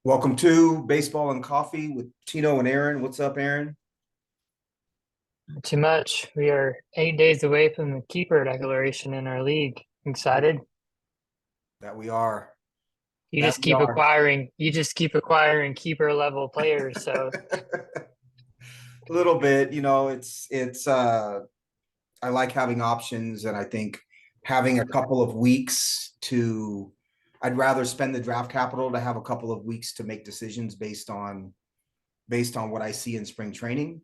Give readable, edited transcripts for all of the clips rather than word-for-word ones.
Welcome to Baseball and Coffee with Tino and Aaron. What's up, Aaron? Not too much. We are 8 days away from the keeper declaration in our league. Excited? That we are. You That just we keep are. acquiring. You just keep acquiring keeper level players. So A little bit, it's I like having options, and I think having a couple of weeks to I'd rather spend the draft capital to have a couple of weeks to make decisions based on what I see in spring training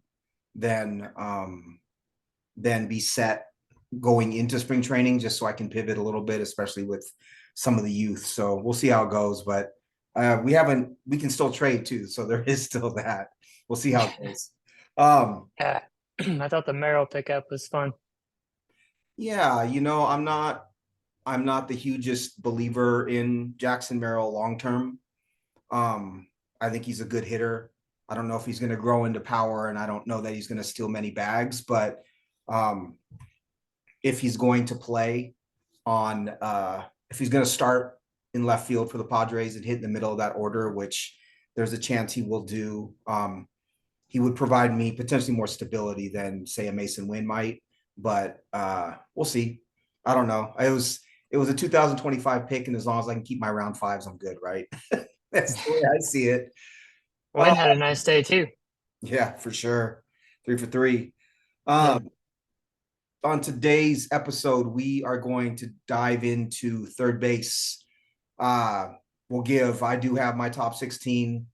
than be set going into spring training, just so I can pivot a little bit, especially with some of the youth. So we'll see how it goes, but we can still trade too. So there is still that. We'll see how it goes. Um, yeah, I thought the Merrill pickup was fun. yeah, I'm not the hugest believer in Jackson Merrill long term. Um, I think he's a good hitter. I don't know if he's going to grow into power, and I don't know that he's going to steal many bags, but um, if he's going to play on if he's going to start in left field for the Padres and hit in the middle of that order, which there's a chance he will do. He would provide me potentially more stability than say a Mason Wynn might, but we'll see. I don't know. It was a 2025 pick, and as long as I can keep my round fives, I'm good, right? That's the way I see it. Uh, Wynn had a nice day too. yeah, for sure. 3 for 3. Yeah, Um, on today's episode, we are going to dive into third base. Uh, I do have my top 16.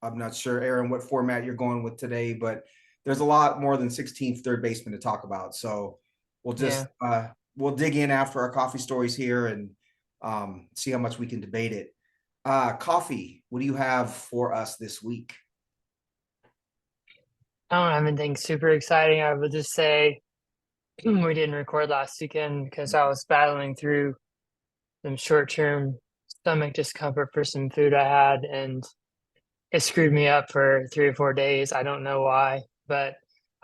I'm not sure, Aaron, what format you're going with today, but there's a lot more than 16 third basemen to talk about. So we'll yeah. just, we'll dig in after our coffee stories here and see how much we can debate it. Coffee, what do you have for us this week? I don't have anything super exciting. I would just say we didn't record last weekend because I was battling through some short-term stomach discomfort for some food I had, and it screwed me up for 3 or 4 days. I don't know why, but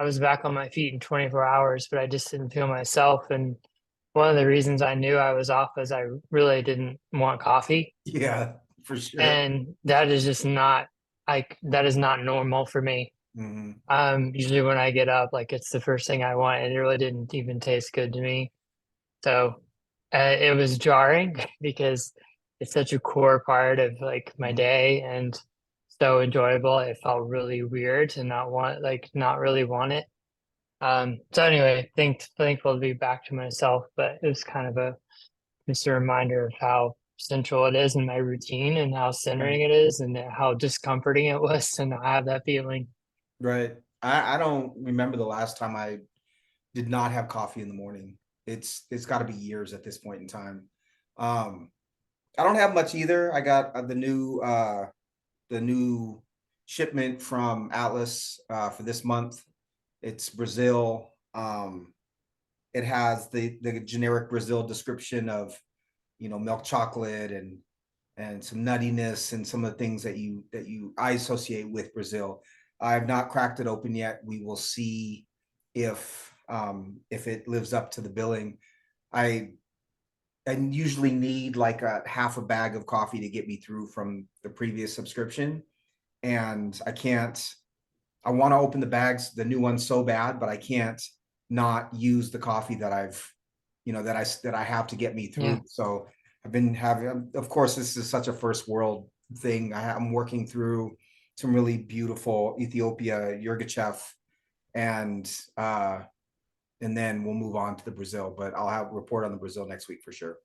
I was back on my feet in 24 hours, but I just didn't feel myself. And one of the reasons I knew I was off is I really didn't want coffee. Yeah, for sure. And that is just not that is not normal for me. Mhm. Usually when I get up, like it's the first thing I want, and it really didn't even taste good to me. So it was jarring because it's such a core part of like my Mhm. day and so enjoyable. It felt really weird to not really want it. So anyway, thankful to be back to myself, but it was kind of just a reminder of how central it is in my routine and how Right. centering it is and how discomforting it was to not have that feeling. Right. I don't remember the last time I did not have coffee in the morning. It's got to be years at this point in time. Um, I don't have much either. I got the new shipment from Atlas for this month. It's Brazil. It has the generic Brazil description of milk chocolate and some nuttiness and some of the things that you I associate with Brazil. I have not cracked it open yet. We will see if it lives up to the billing. I and usually need like a half a bag of coffee to get me through from the previous subscription. And I want to open the bags, the new ones so bad, but I can't not use the coffee that I have to get me through. Yeah, So I've been having, of course, this is such a first world thing. I'm working through some really beautiful Ethiopia Yirgachev, and uh, and then we'll move on to the Brazil. But I'll have a report on the Brazil next week for sure.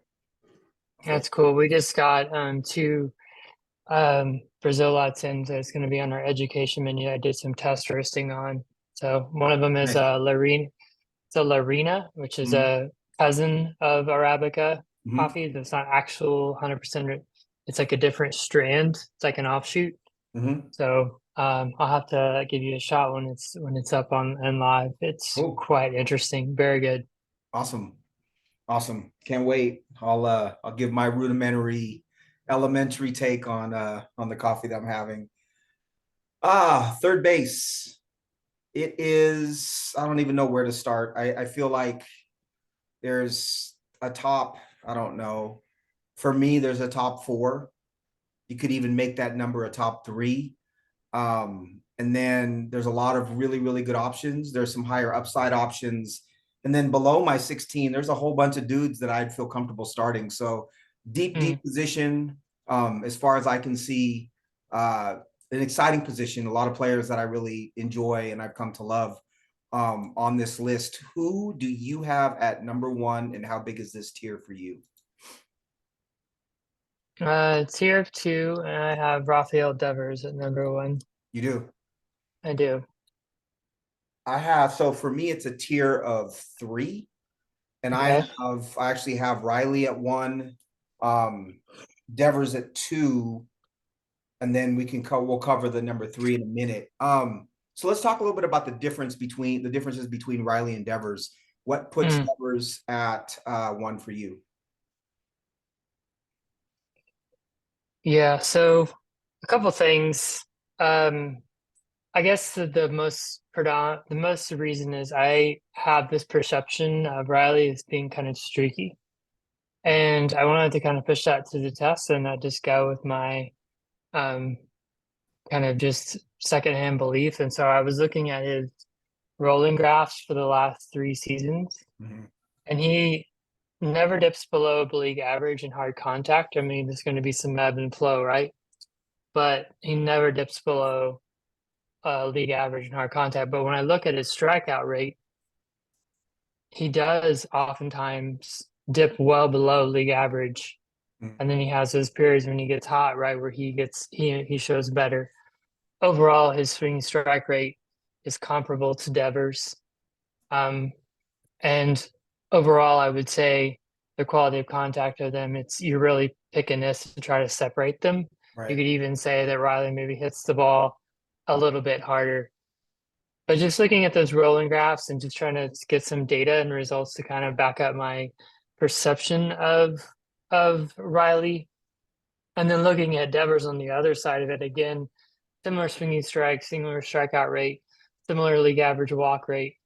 For that's cool. We just got two Brazil lots in, so it's going to be on our education menu. I did some test roasting on. So one of them is nice. Larina. It's a Larina, which is Mm-hmm. a cousin of Arabica Mm-hmm. coffee. It's not actual 100%. It's like a different strand. It's like an offshoot. Mm-hmm. So I'll have to give you a shot when it's up on and live. It's Cool. quite interesting. Very good. Awesome. Awesome. Can't wait. I'll give my rudimentary elementary take on the coffee that I'm having. Third base. It is, I don't even know where to start. I feel like there's a top, I don't know. For me, there's a top four. You could even make that number a top three. And then there's a lot of really, really good options. There's some higher upside options. And then below my 16, there's a whole bunch of dudes that I'd feel comfortable starting. So deep, Mm. deep position. As far as I can see, an exciting position. A lot of players that I really enjoy and I've come to love on this list. Who do you have at number one, and how big is this tier for you? Tier of two, and I have Rafael Devers at number one. You do. I do. I have, so for me, it's a tier of three. And Okay. I actually have Riley at one, Devers at two, and then we'll cover the number three in a minute. So let's talk a little bit about the differences between Riley and Devers. What puts Mm. Devers at one for you? Yeah, so a couple things. Um, I guess the most reason is I have this perception of Riley as being kind of streaky. And I wanted to kind of push that to the test and not just go with my um kind of just secondhand belief. And so I was looking at his rolling graphs for the last 3 seasons, Mhm. and he never dips below the league average in hard contact. I mean, there's going to be some ebb and flow, right? But he never dips below league average in hard contact. But when I look at his strikeout rate, he does oftentimes dip well below league average. Mhm. And then he has those periods when he gets hot, right, where he shows better. Overall, his swing strike rate is comparable to Devers. Um, and overall, I would say the quality of contact of them, it's you're really picking this to try to separate them. You Right. could even say that Riley maybe hits the ball a little bit harder. But just looking at those rolling graphs and just trying to get some data and results to kind of back up my perception of Riley, and then looking at Devers on the other side of it again, similar swinging strike, similar strikeout rate, similar league average walk rate.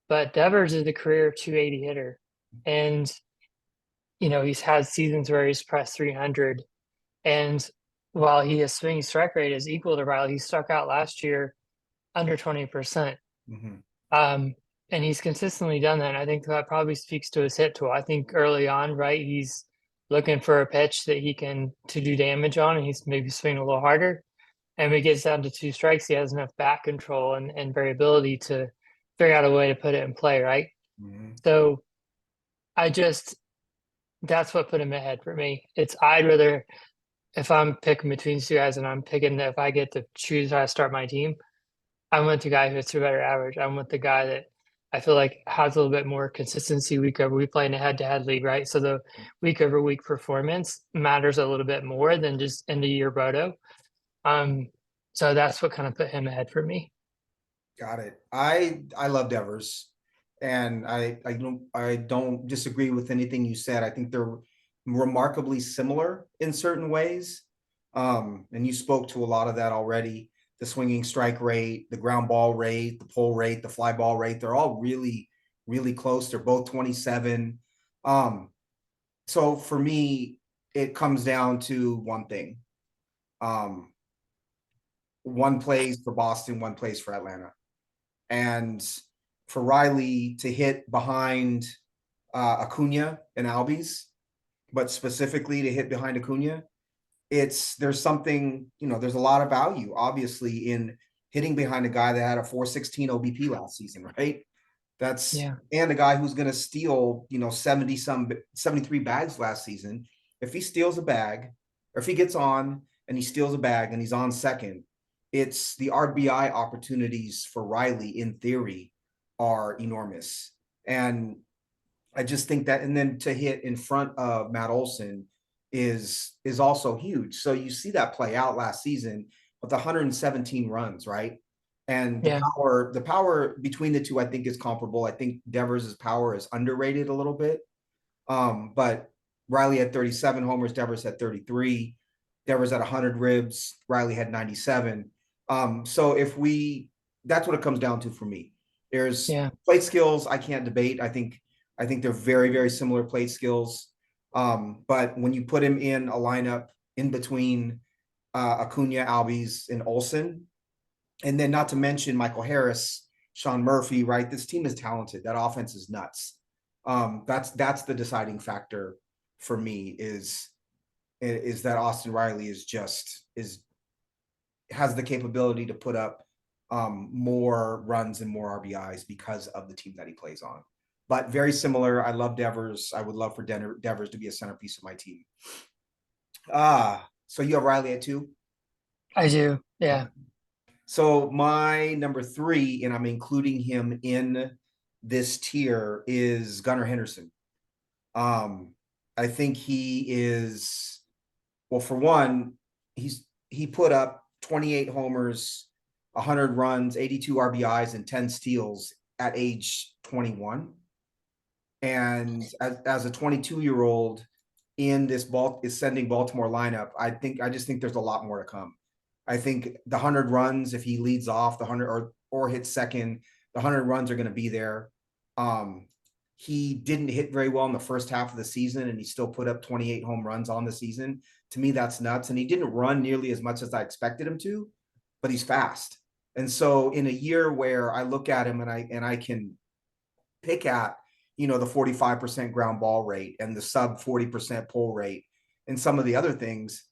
But Devers is a career 280 hitter. And, he's had seasons where he's pressed 300. And while his swinging strike rate is equal to Riley, he struck out last year under 20%. Mhm. Um, and he's consistently done that. And I think that probably speaks to his hit tool. I think early on, right, he's looking for a pitch that he can to do damage on, and he's maybe swinging a little harder. And when he gets down to 2 strikes, he has enough back control and variability to figure out a way to put it in play, right? Mhm. So I just that's what put him ahead for me. I'd rather, if I'm picking between these two guys and I'm picking, if I get to choose how to start my team, I want the guy who hits a better average. I want the guy that I feel like has a little bit more consistency week over week, playing a head-to-head league, right? So the week over week performance matters a little bit more than just end of year Bodo. Um, so that's what kind of put him ahead for me. Got it. I love Devers, and I don't disagree with anything you said. I think they're remarkably similar in certain ways. And you spoke to a lot of that already. The swinging strike rate, the ground ball rate, the pull rate, the fly ball rate, they're all really, really close. They're both 27. So for me, it comes down to one thing. Um, one plays for Boston, one plays for Atlanta. And for Riley to hit behind Acuna and Albies, but specifically to hit behind Acuna, there's something, there's a lot of value, obviously, in hitting behind a guy that had a 416 OBP last season, right? Yeah. And a guy who's going to steal, 73 bags last season. If he steals a bag, or if he gets on and he steals a bag and he's on second, it's the RBI opportunities for Riley, in theory, are enormous. And I just think that, and then to hit in front of Matt Olson is also huge. So you see that play out last season with 117 runs, right? And Yeah. the power between the two, I think, is comparable. I think Devers' power is underrated a little bit. But Riley had 37 homers, Devers had 33. Devers had 100 ribs, Riley had 97. So that's what it comes down to for me. There's Yeah. plate skills I can't debate. I think they're very, very similar plate skills. But when you put him in a lineup in between Acuna, Albies, and Olsen. And then not to mention Michael Harris, Sean Murphy, right? This team is talented. That offense is nuts. That's the deciding factor for me is that Austin Riley is has the capability to put up more runs and more RBIs because of the team that he plays on. But very similar. I love Devers. I would love for Devers to be a centerpiece of my team. So you have Riley at 2? I do. Yeah. So my number 3, and I'm including him in this tier, is Gunnar Henderson. I think he is, well, for one, he put up 28 homers, 100 runs, 82 RBIs, and 10 steals at age 21. And as a 22-year-old in this ascending Baltimore lineup, I just think there's a lot more to come. I think the 100 runs, if he leads off the 100 or hits second, the 100 runs are going to be there. He didn't hit very well in the first half of the season, and he still put up 28 home runs on the season. To me, that's nuts. And he didn't run nearly as much as I expected him to, but he's fast. And so in a year where I look at him and I can pick at, the 45% ground ball rate and the sub 40% pull rate and some of the other things,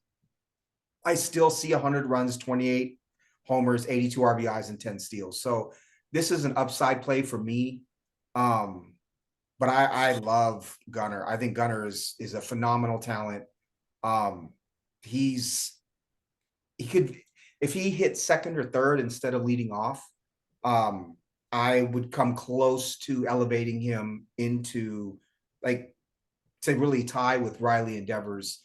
I still see 100 runs, 28 homers, 82 RBIs, and 10 steals. So this is an upside play for me. But I love Gunnar. I think Gunnar is a phenomenal talent. He could, if he hit second or third instead of leading off, I would come close to elevating him into, like, to really tie with Riley and Devers,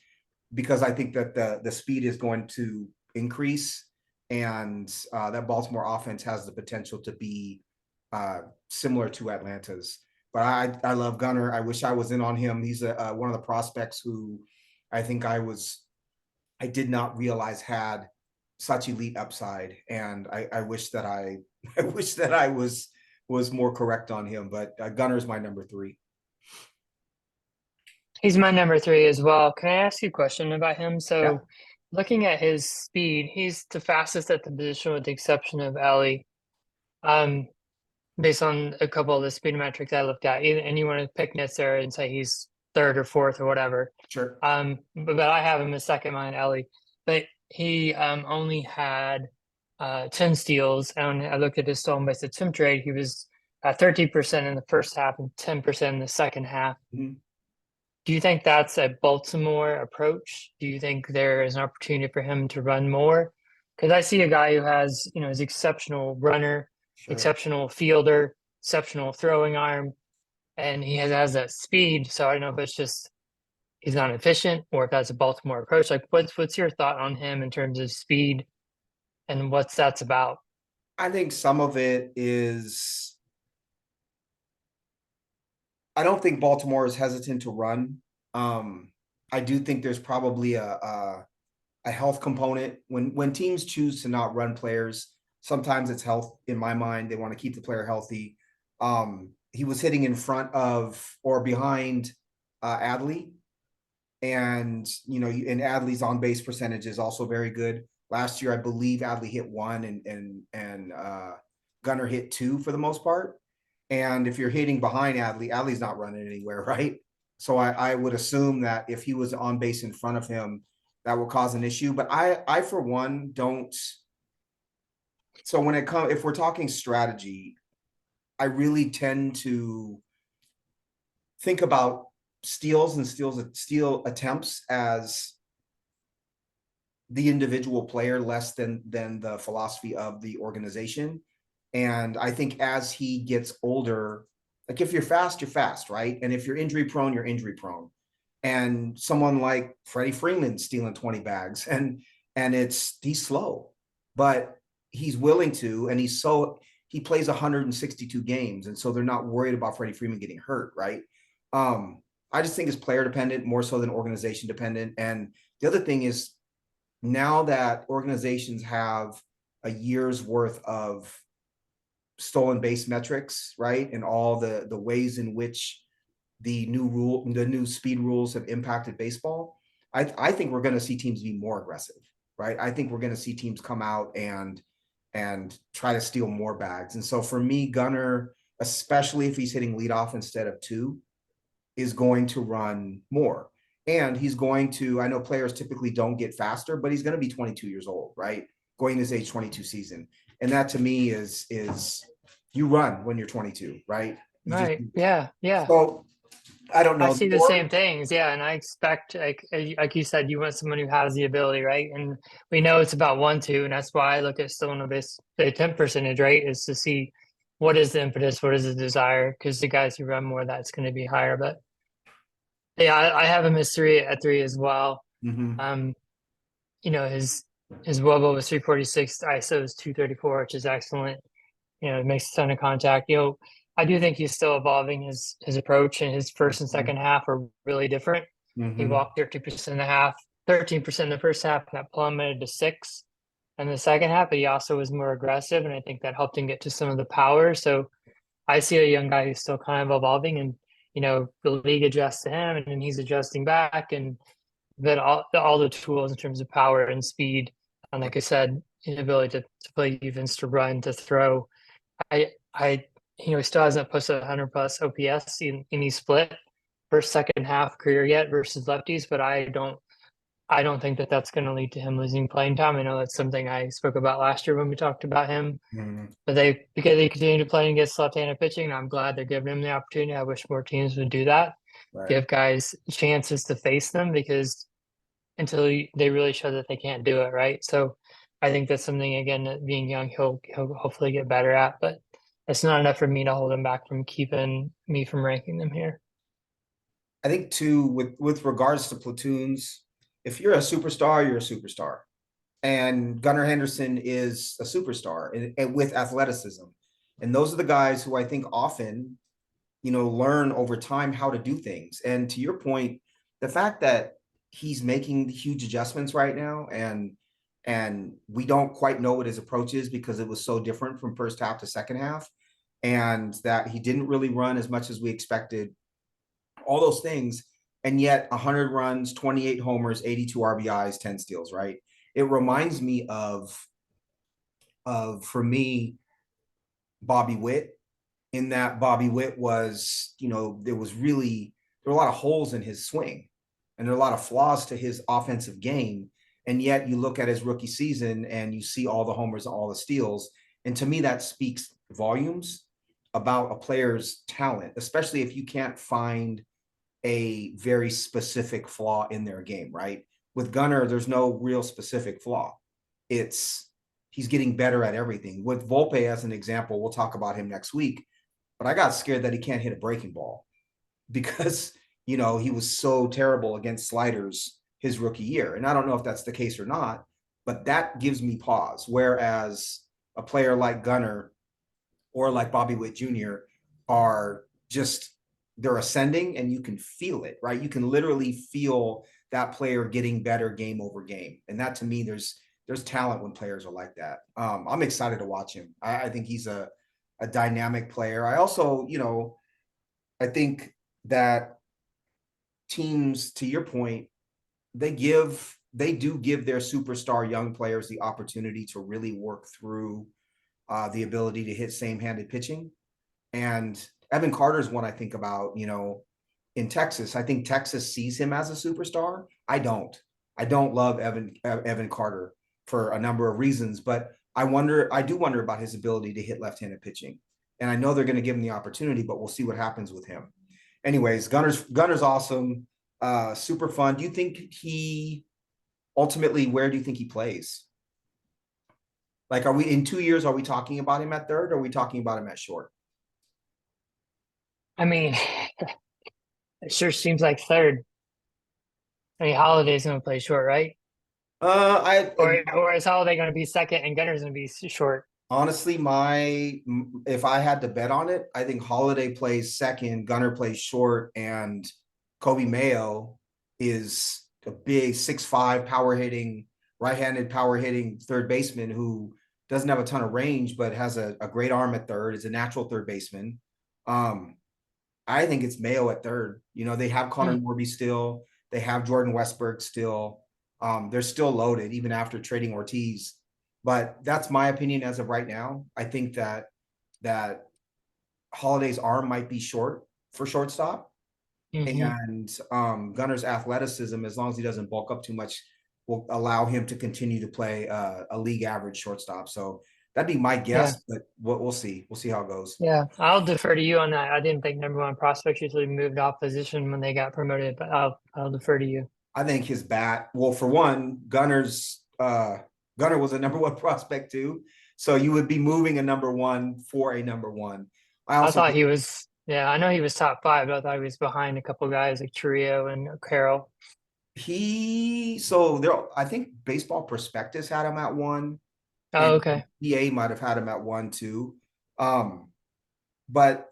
because I think that the speed is going to increase, and that Baltimore offense has the potential to be similar to Atlanta's. But I love Gunnar. I wish I was in on him. He's one of the prospects who I think I did not realize had such elite upside, and I wish that I was more correct on him. But Gunner's my number 3. He's my number 3 as well. Can I ask you a question about him? So Yeah. looking at his speed, he's the fastest at the position with the exception of Ellie. Based on a couple of the speed metrics I looked at, and you want to pick Nitzer and say he's third or fourth or whatever. Sure. But I have him as second behind Ellie. But he only had 10 steals, and I looked at his stolen base attempt rate. He was at 13% in the first half and 10% in the second half. Mm-hmm. Do you think that's a Baltimore approach? Do you think there is an opportunity for him to run more? Because I see a guy who has, is exceptional runner, Sure. exceptional fielder, exceptional throwing arm, and he has that speed. So I don't know if it's just he's not efficient or if that's a Baltimore approach. Like, what's your thought on him in terms of speed and what's that's about? I think some of it is, I don't think Baltimore is hesitant to run. I do think there's probably a health component when teams choose to not run players. Sometimes it's health. In my mind, they want to keep the player healthy. He was hitting in front of or behind Adley, and and Adley's on base percentage is also very good. Last year, I believe Adley hit 1 and Gunnar hit 2 for the most part. And if you're hitting behind Adley's not running anywhere, right? So I would assume that if he was on base in front of him, that will cause an issue. But I for one don't. So when it comes, if we're talking strategy, I really tend to think about steal attempts as the individual player less than the philosophy of the organization. And I think as he gets older, like if you're fast, right? And if you're injury prone, you're injury prone. And someone like Freddie Freeman stealing 20 bags and he's slow, but he's willing to, and he plays 162 games. And so they're not worried about Freddie Freeman getting hurt. Right. I just think it's player dependent more so than organization dependent. And the other thing is, now that organizations have a year's worth of stolen base metrics, right, and all the ways in which the new speed rules have impacted baseball, I think we're going to see teams be more aggressive, right? I think we're going to see teams come out and try to steal more bags. And so for me, Gunner, especially if he's hitting leadoff instead of two, is going to run more. And he's going to, I know players typically don't get faster, but he's going to be 22 years old, right? Going his age 22 season. And that to me is you run when you're 22, right? You just Right. Yeah. Yeah. so I don't I know. see the same things. Yeah. And I expect, like you said, you want someone who has the ability, right? And we know it's about 1-2. And that's why I look at stolen base, the attempt percentage, right? Is to see what is the impetus, what is the desire? Because the guys who run more, that's going to be higher. But yeah, I have him as three at three as well. Mhm. Um, his wOBA was 346, ISO is 234, which is excellent. It makes a ton of contact. I do think he's still evolving his approach, and his first and second half are really different. He Mhm. walked 13% in the half, 13% in the first half, and that plummeted to 6 in the second half, but he also was more aggressive, and I think that helped him get to some of the power. So I see a young guy who's still kind of evolving, and the league adjusts to him, and then he's adjusting back, and then all the tools in terms of power and speed, and like I said, inability to play defense, to run, to throw. I he still hasn't posted 100 plus OPS in any split first second half career yet versus lefties, but I don't think that that's going to lead to him losing playing time. I know that's something I spoke about last year when we talked about him, Mhm. but because they continue to play against left-handed pitching, and I'm glad they're giving him the opportunity. I wish more teams would do that, Right. give guys chances to face them, because until they really show that they can't do it, right? So I think that's something, again, that being young, he'll hopefully get better at, but it's not enough for me to hold him back from keeping me from ranking them here. I think too, with regards to platoons, if you're a superstar, you're a superstar. And Gunnar Henderson is a superstar and with athleticism. And those are the guys who I think often, learn over time how to do things. And to your point, the fact that he's making huge adjustments right now and we don't quite know what his approach is because it was so different from first half to second half, and that he didn't really run as much as we expected, all those things, and yet 100 runs, 28 homers, 82 RBIs, 10 steals, right? It reminds me of for me, Bobby Witt, in that Bobby Witt was, there were a lot of holes in his swing and there are a lot of flaws to his offensive game. And yet you look at his rookie season and you see all the homers, all the steals. And to me, that speaks volumes about a player's talent, especially if you can't find a very specific flaw in their game, right? With Gunnar, there's no real specific flaw. It's he's getting better at everything. With Volpe as an example, we'll talk about him next week, but I got scared that he can't hit a breaking ball because, he was so terrible against sliders his rookie year. And I don't know if that's the case or not, but that gives me pause. Whereas a player like Gunnar or like Bobby Witt Jr. are just, they're ascending and you can feel it, right? You can literally feel that player getting better game over game. And that to me, there's talent when players are like that. I'm excited to watch him. I think he's a dynamic player. I also, I think that teams, to your point, they do give their superstar young players the opportunity to really work through the ability to hit same-handed pitching. And Evan Carter's one I think about, in Texas. I think Texas sees him as a superstar. I don't. I don't love Evan Carter for a number of reasons, but I do wonder about his ability to hit left-handed pitching. And I know they're going to give him the opportunity, but we'll see what happens with him. Anyways, Gunner's awesome, super fun. Do you think where do you think he plays? Like, are we in 2 years? Are we talking about him at third? Or are we talking about him at short? I mean, it sure seems like third. I mean, Holiday's going to play short, right? I Or is Holiday going to be second and Gunner's going to be short? honestly, if I had to bet on it, I think Holiday plays second, Gunner plays short, and Kobe Mayo is a big 6'5" power hitting, right-handed power hitting third baseman who doesn't have a ton of range, but has a great arm at third, is a natural third baseman. I think it's Mayo at third. They have Connor Norby still. They have Jordan Westberg still. They're still loaded even after trading Ortiz, but that's my opinion as of right now. I think that Holiday's arm might be short for shortstop, Hmm. and Gunner's athleticism, as long as he doesn't bulk up too much, will allow him to continue to play a league average shortstop. So that'd be my Yeah. guess, but we'll see. We'll see how it goes. Yeah. I'll defer to you on that. I didn't think number one prospects usually moved off position when they got promoted, but I'll defer to you. I think his bat, well, for one, Gunner was a number one prospect too. So you would be moving a number one for a number one. I I also thought think he was, yeah, I know he was top five, but I thought he was behind a couple guys like Trio and Carroll. so there, I think Baseball Prospectus had him at one, Oh, and okay. EA might have had him at one too. Um, but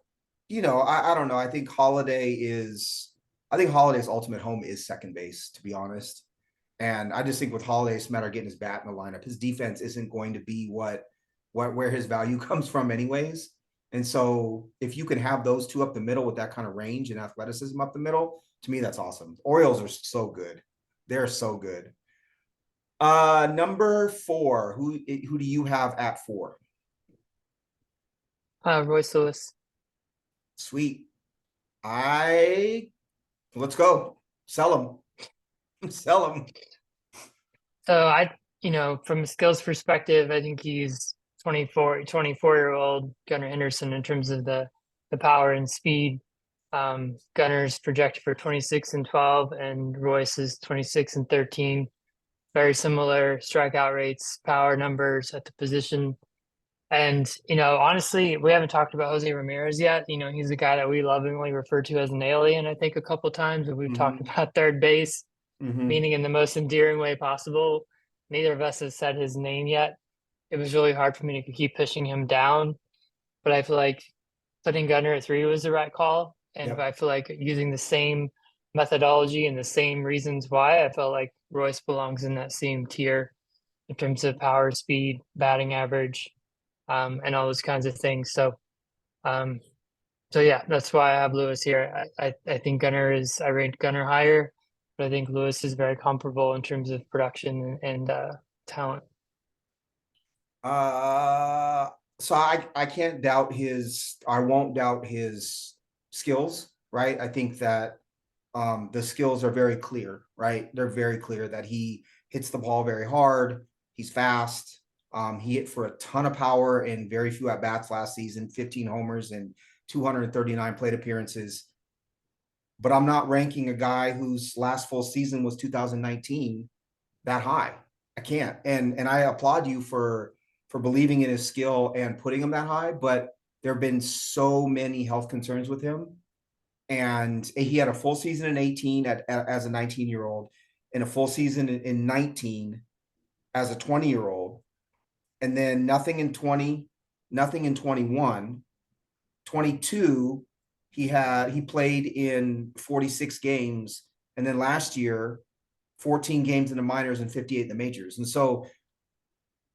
I don't know. I think Holiday's ultimate home is second base, to be honest. And I just think with Holiday, it's a matter of getting his bat in the lineup. His defense isn't going to be where his value comes from, anyways. And so if you can have those two up the middle with that kind of range and athleticism up the middle, to me, that's awesome. Orioles are so good. They're so good. Number four, who do you have at four? Royce Lewis. Sweet. I Let's go. Sell them. Sell them. So from a skills perspective, I think he's 24-year-old Gunnar Henderson in terms of the power and speed. Gunner's projected for 26 and 12, and Royce is 26 and 13. Very similar strikeout rates, power numbers at the position. And, honestly, we haven't talked about Jose Ramirez yet. He's a guy that we lovingly refer to as an alien, I think, a couple times. And we've talked Mm-hmm. about third base, Mm-hmm. meaning in the most endearing way possible. Neither of us has said his name yet. It was really hard for me to keep pushing him down, but I feel like putting Gunner at 3 was the right call. And Yep. I feel like using the same methodology and the same reasons why, I felt like Royce belongs in that same tier in terms of power, speed, batting average, and all those kinds of things. Um, so yeah, that's why I have Lewis here. I think I ranked Gunner higher, but I think Lewis is very comparable in terms of production and talent. Uh, so I can't doubt I won't doubt his skills, right? I think that the skills are very clear, right? They're very clear that he hits the ball very hard. He's fast. He hit for a ton of power and very few at bats last season, 15 homers and 239 plate appearances. But I'm not ranking a guy whose last full season was 2019 that high. I can't. And I applaud you for believing in his skill and putting him that high, but there have been so many health concerns with him. And he had a full season in 18 as a 19-year-old, and a full season in 19 as a 20-year-old, and then nothing in 20, nothing in 21. 22, he played in 46 games, and then last year 14 games in the minors and 58 in the majors. And so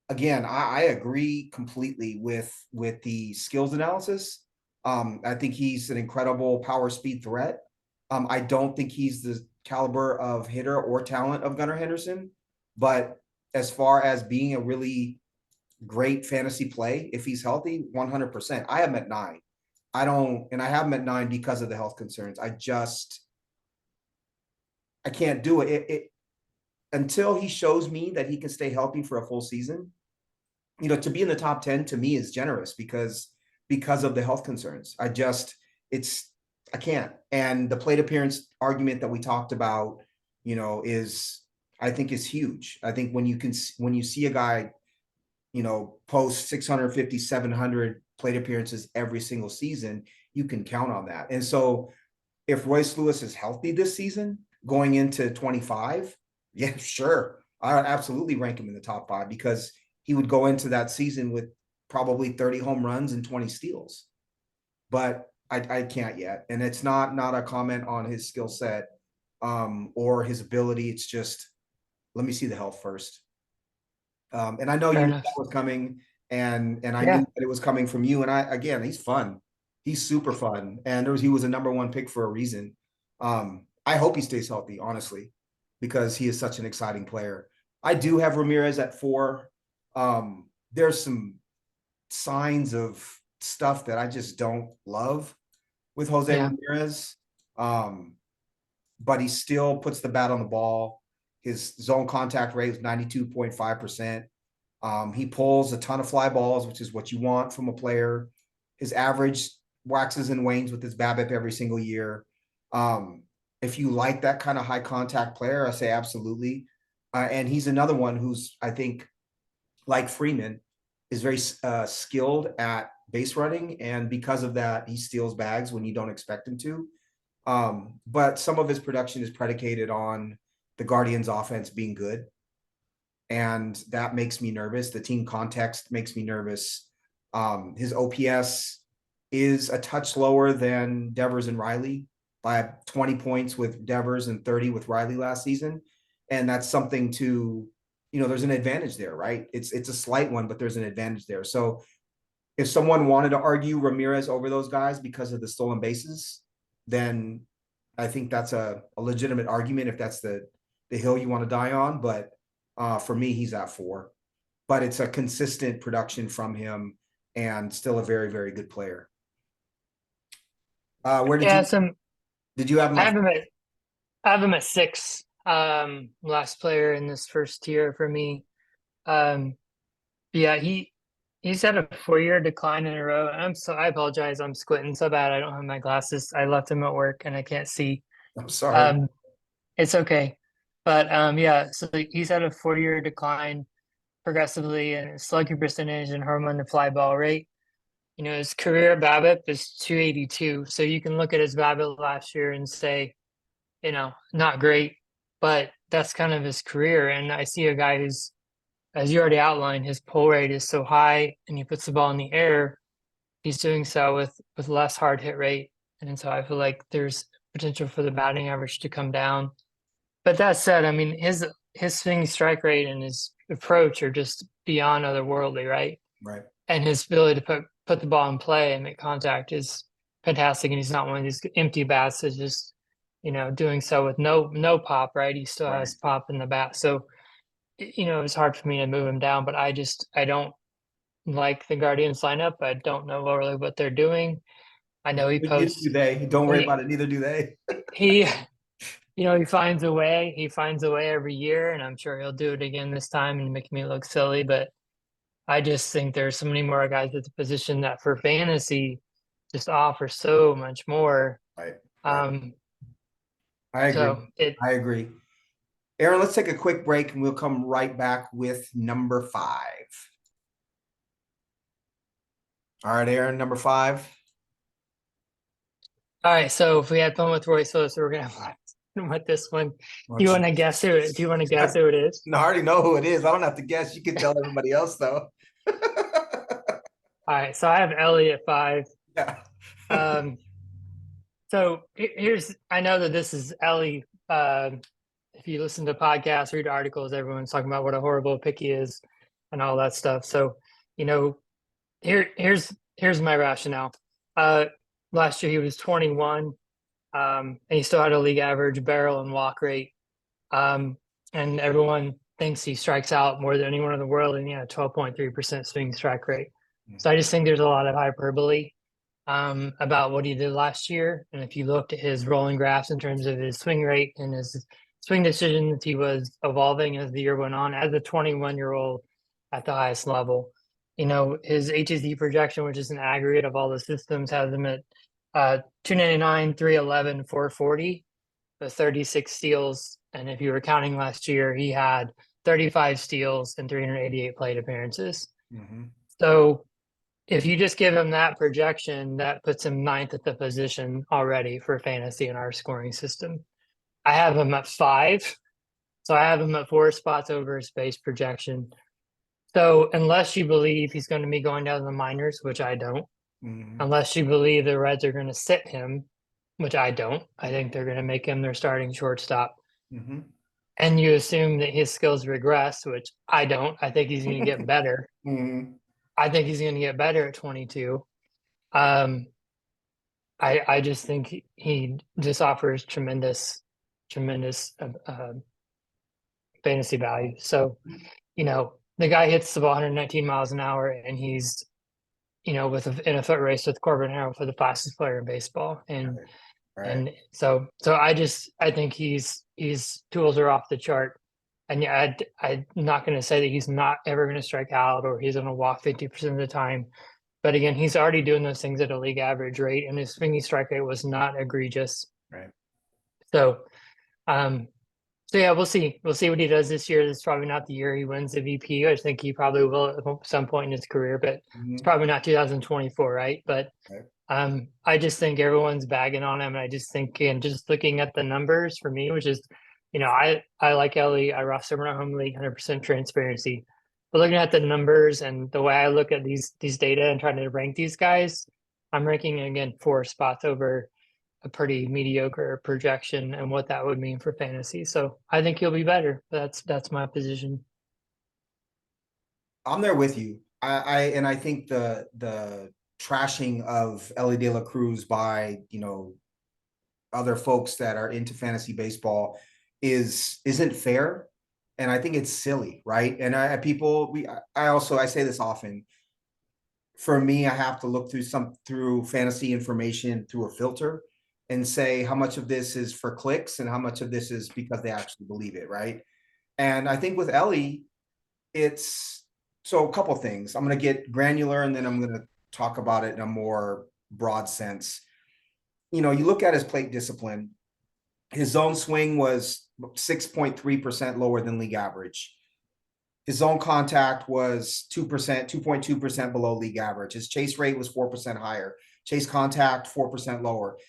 again, I agree completely with the skills analysis. I think he's an incredible power speed threat. I don't think he's the caliber of hitter or talent of Gunnar Henderson, but as far as being a really great fantasy play, if he's healthy, 100%. I have him at 9. And I have him at 9 because of the health concerns. I can't do it. It until he shows me that he can stay healthy for a full season. To be in the top 10 to me is generous because of the health concerns. I can't. And the plate appearance argument that we talked about, is I think is huge. I think when you see a guy, post 650, 700 plate appearances every single season, you can count on that. And so if Royce Lewis is healthy this season going into 25, yeah, sure. I would absolutely rank him in the top 5 because he would go into that season with probably 30 home runs and 20 steals. But I can't yet. And it's not a comment on his skill set or his ability. It's just, let me see the health first. And I know Fair you knew enough. that was coming, and I knew Yeah, that it was coming from you. And again, he's fun. He's super fun. And he was a number one pick for a reason. I hope he stays healthy, honestly. because he is such an exciting player. I do have Ramirez at 4. There's some signs of stuff that I just don't love with Jose Yeah. Ramirez. But he still puts the bat on the ball. His zone contact rate is 92.5%. He pulls a ton of fly balls, which is what you want from a player. His average waxes and wanes with his BABIP every single year. If you like that kind of high contact player, I say absolutely. And he's another one who's, I think, like Freeman, is very skilled at base running. And because of that, he steals bags when you don't expect him to. But some of his production is predicated on the Guardians offense being good. And that makes me nervous. The team context makes me nervous. His OPS is a touch lower than Devers and Riley by 20 points with Devers and 30 with Riley last season. And that's something to, there's an advantage there, right? It's a slight one, but there's an advantage there. So if someone wanted to argue Ramirez over those guys because of the stolen bases, then I think that's a legitimate argument if that's the hill you want to die on. But for me, he's at 4. But it's a consistent production from him and still a very, very good player. Where did Yeah, you have him I at? have him at 6. Last player in this first tier for me. Yeah, he's had a 4-year decline in a row. I apologize. I'm squinting so bad. I don't have my glasses. I left them at work and I can't see. I'm sorry. Um, it's okay. But yeah, so he's had a 4-year decline progressively in his slugging percentage and home to fly ball rate. His career BABIP is 282. So you can look at his BABIP last year and say, not great, but that's kind of his career. And I see a guy who's, as you already outlined, his pull rate is so high and he puts the ball in the air. He's doing so with less hard hit rate. And so I feel like there's potential for the batting average to come down. But that said, I mean, his swing strike rate and his approach are just beyond otherworldly, right? Right. And his ability to put the ball in play and make contact is fantastic. And he's not one of these empty bats that's just, doing so with no pop, right? He still has pop in the bat. So, it's hard for me to move him down, but I don't like the Guardians lineup. I don't know really what they're doing. I know he Neither posts do they. Don't worry about it. Neither do they. he he finds a way. He finds a way every year, and I'm sure he'll do it again this time and make me look silly. But I just think there's so many more guys at the position that for fantasy just offer so much more. Right. I agree. So I agree. Aaron, let's take a quick break and we'll come right back with number 5. All right, Aaron, number 5. All right, so if we had fun with Royce Lewis, we're gonna have fun with this one. Do you want to guess who it? Do you want to guess who it is? No, I already know who it is. I don't have to guess. You can tell everybody else though. All right, so I have Ellie at 5. Yeah. So I know that this is Ellie. If you listen to podcasts, read articles, everyone's talking about what a horrible pick he is and all that stuff. So, here's my rationale. Last year he was 21, and he still had a league average barrel and walk rate. And everyone thinks he strikes out more than anyone in the world, and he had a 12.3% swing strike rate. So I just think there's a lot of hyperbole about what he did last year. And if you looked at his rolling graphs in terms of his swing rate and his swing decisions, he was evolving as the year went on as a 21-year-old at the highest level. His HSE projection, which is an aggregate of all the systems, has him at 299, 311, 440, with 36 steals. And if you were counting last year, he had 35 steals and 388 plate appearances. Mm-hmm. So if you just give him that projection, that puts him 9th at the position already for fantasy in our scoring system. I have him at 5. So I have him at 4 spots over his base projection. So unless you believe he's going to be going down to the minors, which I don't, unless you believe the Reds are going to sit him, which I don't, I think they're going to make him their starting shortstop. And you assume that his skills regress, which I don't. I think he's going to get better. I think he's going to get better at 22. I just think he just offers tremendous fantasy value. So, the guy hits the ball 119 miles an hour, and he's, in a foot race with Corbin Harrell for the fastest player in baseball. And Right. and so I think his tools are off the chart. And yeah, I'm not going to say that he's not ever going to strike out or he's going to walk 50% of the time. But again, he's already doing those things at a league average rate, and his swinging strike rate was not egregious. Right. So, so yeah, we'll see. We'll see what he does this year. This is probably not the year he wins the VP. I think he probably will at some point in his career, but it's probably not 2024, right? But I just think everyone's bagging on him. And I just think, and just looking at the numbers for me, which is, I like Ellie. I roster him in our home league, 100% transparency. But looking at the numbers and the way I look at these data and trying to rank these guys, I'm ranking again 4 spots over a pretty mediocre projection and what that would mean for fantasy. So I think he'll be better. That's my position. I'm there with you. I think the trashing of Ellie De La Cruz by, other folks that are into fantasy baseball isn't fair. And I think it's silly, right? And I say this often. For me, I have to look through fantasy information through a filter and say how much of this is for clicks and how much of this is because they actually believe it, right? And I think with Ellie, it's so a couple things. I'm going to get granular and then I'm going to talk about it in a more broad sense. You look at his plate discipline, his zone swing was 6.3% lower than league average. His zone contact was 2%, 2.2% below league average. His chase rate was 4% higher. Chase contact, 4% lower.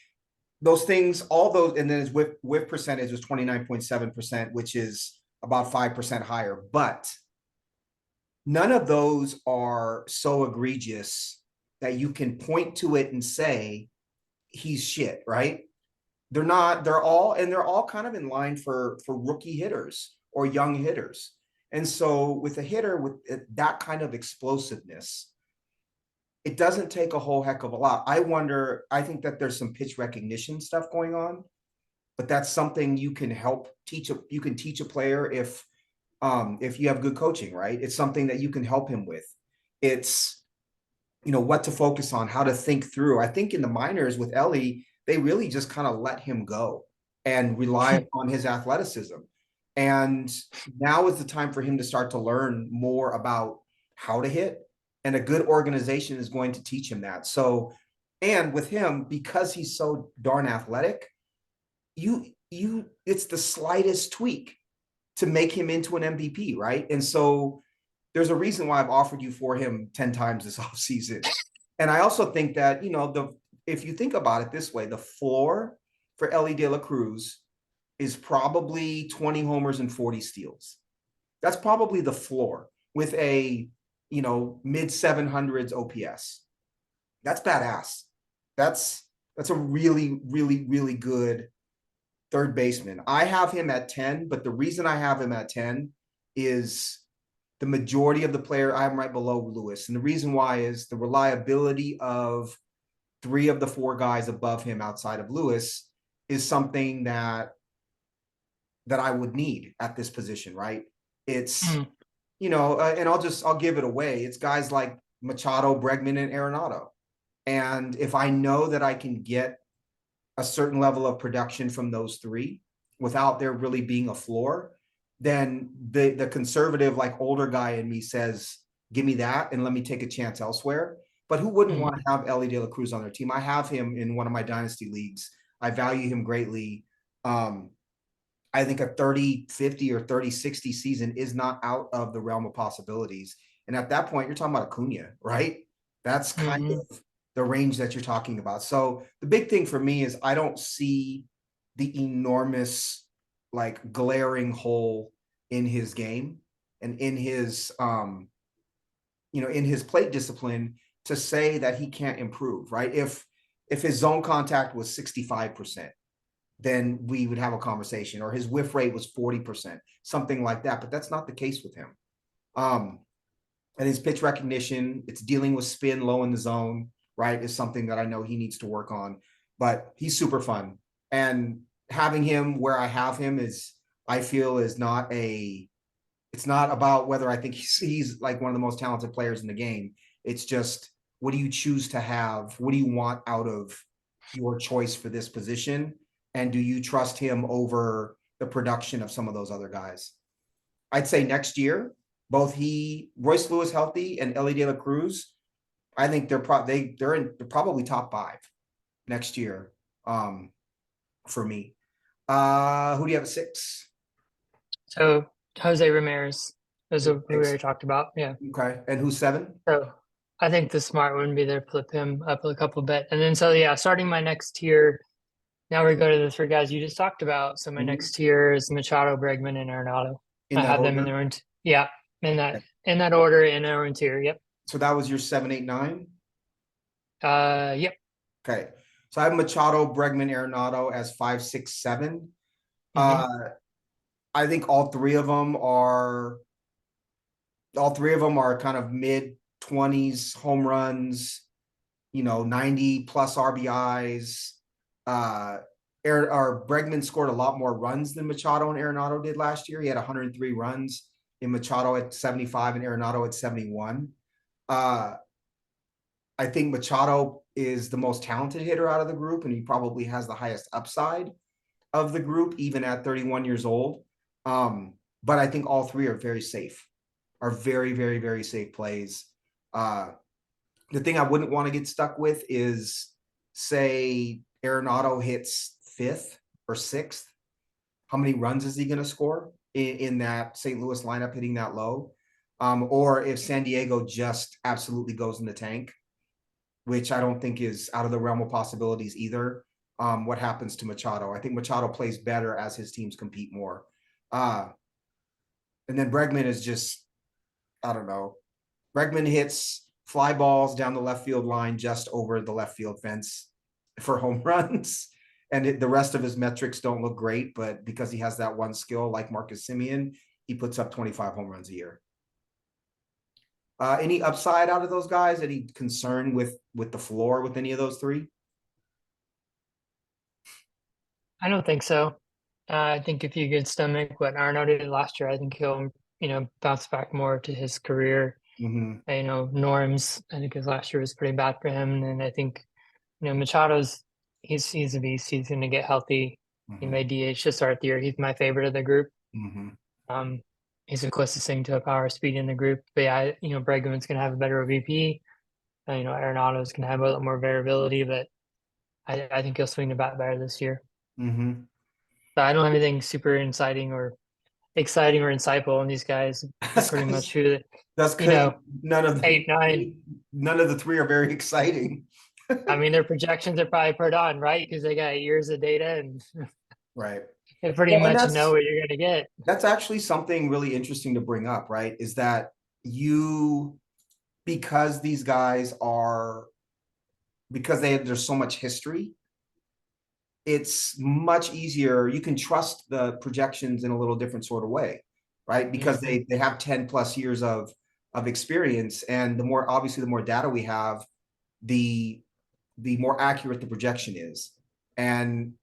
Those things, all those, and then his whip percentage was 29.7%, which is about 5% higher. But none of those are so egregious that you can point to it and say he's shit, right? They're not, they're all kind of in line for rookie hitters or young hitters. And so with a hitter with that kind of explosiveness, it doesn't take a whole heck of a lot. I think that there's some pitch recognition stuff going on, but that's something you can teach a player if you have good coaching, right? It's something that you can help him with. It's, what to focus on, how to think through. I think in the minors with Ellie, they really just kind of let him go and rely on his athleticism. And now is the time for him to start to learn more about how to hit. And a good organization is going to teach him that. So, and with him, because he's so darn athletic, it's the slightest tweak to make him into an MVP, right? And so there's a reason why I've offered you for him 10 times this offseason. And I also think that, if you think about it this way, the floor for Ellie De La Cruz is probably 20 homers and 40 steals. That's probably the floor with a, mid 700s OPS. That's badass. That's a really, really, really good third baseman. I have him at 10, but the reason I have him at 10 is the majority of the player I'm right below Lewis. And the reason why is the reliability of 3 of the 4 guys above him outside of Lewis is something that I would need at this position, right? It's, and I'll give it away. It's guys like Machado, Bregman, and Arenado. And if I know that I can get a certain level of production from those 3 without there really being a floor, then the conservative, like older guy in me says, give me that and let me take a chance elsewhere. But who wouldn't want to have Ellie De La Cruz on their team? I have him in one of my dynasty leagues. I value him greatly. I think a 30-50 or 30-60 season is not out of the realm of possibilities. And at that point, you're talking about Acuna, right? That's kind of the range that you're talking about. So the big thing for me is I don't see the enormous, like, glaring hole in his game and in his, in his plate discipline to say that he can't improve, right? If his zone contact was 65%, then we would have a conversation, or his whiff rate was 40%, something like that. But that's not the case with him. And his pitch recognition, it's dealing with spin low in the zone, right, is something that I know he needs to work on. But he's super fun. And having him where I have him is I feel is not it's not about whether I think he's like one of the most talented players in the game. It's just, what do you choose to have? What do you want out of your choice for this position? And do you trust him over the production of some of those other guys? I'd say next year, both Royce Lewis healthy and Ellie De La Cruz, I think they're probably top 5 next year. For me. Who do you have at 6? So Jose Ramirez is who we already talked about. Yeah. Okay. And who's 7? So I think the smart one would be there, flip him up a couple bit. And then so yeah, starting my next tier. Now we go to the 3 guys you just talked about. So my next tier is Machado, Bregman, and Arenado. In I that have them in order? their own yeah, Okay. in that order in their own tier. Yep. So that was your 7, 8, 9? Yep. Okay. So I have Machado, Bregman, Arenado as 5, 6, 7. Mm-hmm. I think all three of them are kind of mid-20s home runs, 90 plus RBIs. Bregman scored a lot more runs than Machado and Arenado did last year. He had 103 runs in Machado at 75 and Arenado at 71. I think Machado is the most talented hitter out of the group, and he probably has the highest upside of the group, even at 31 years old. But I think all three are very safe, are very, very, very safe plays. The thing I wouldn't want to get stuck with is, say, Arenado hits 5th or 6th. How many runs is he going to score in that St. Louis lineup hitting that low? Or if San Diego just absolutely goes in the tank, which I don't think is out of the realm of possibilities either. What happens to Machado? I think Machado plays better as his teams compete more. And then Bregman is just, I don't know. Bregman hits fly balls down the left field line just over the left field fence for home runs. And the rest of his metrics don't look great, but because he has that one skill like Marcus Semien, he puts up 25 home runs a year. Any upside out of those guys? Any concern with the floor with any of those 3? I don't think so. I think if you could stomach what Arno did last year, I think he'll, bounce back more to his career. Norms, I think his last year was pretty bad for him. And I think, Machado's, he's a beast. He's going to get healthy. He made DH to start the year. He's my favorite of the group. He's the closest thing to a power speed in the group. But yeah, Bregman's going to have a better OVP. Arenado's going to have a little more variability, but I think he'll swing the bat better this year. But I don't have anything super exciting or insightful on these guys. That's pretty much who that's because none of 8, 9. None of the 3 are very exciting. I mean, their projections are probably put on, right? Because they got years of data and right. they pretty much know what you're going to get. That's actually something really interesting to bring up, right? Is that because these guys there's so much history, it's much easier. You can trust the projections in a little different sort of way, right? Because they have 10 plus years of experience. And the more data we have, the more accurate the projection is. And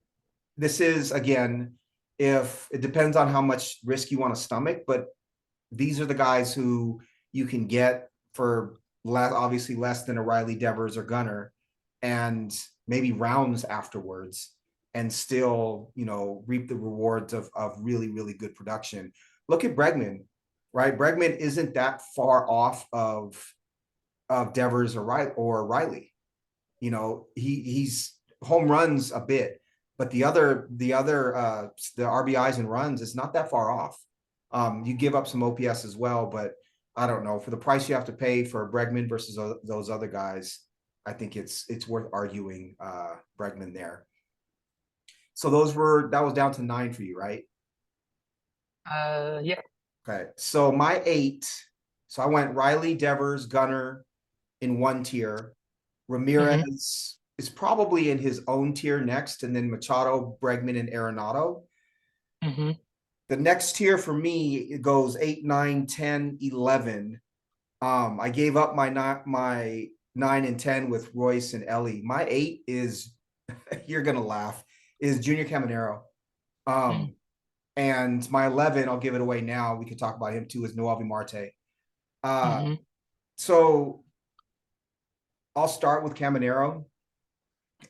this is, again, if it depends on how much risk you want to stomach, but these are the guys who you can get for obviously less than a Riley Devers or Gunnar, and maybe rounds afterwards, and still, reap the rewards of really, really good production. Look at Bregman, right? Bregman isn't that far off of Devers or Riley. He's home runs a bit, but the RBIs and runs is not that far off. You give up some OPS as well, but I don't know, for the price you have to pay for Bregman versus those other guys, I think it's worth arguing Bregman there. So that was down to 9 for you, right? Yeah. Okay. So my 8, so I went Riley, Devers, Gunnar in one tier. Ramirez is probably in his own tier next, and then Machado, Bregman, and Arenado. The next tier for me, it goes 8, 9, 10, 11. I gave up my 9 and 10 with Royce and Ellie. My 8 is, you're gonna laugh, is Junior Caminero. And my 11, I'll give it away now. We could talk about him too, is Noelvi Marte. Hmm. So I'll start with Caminero.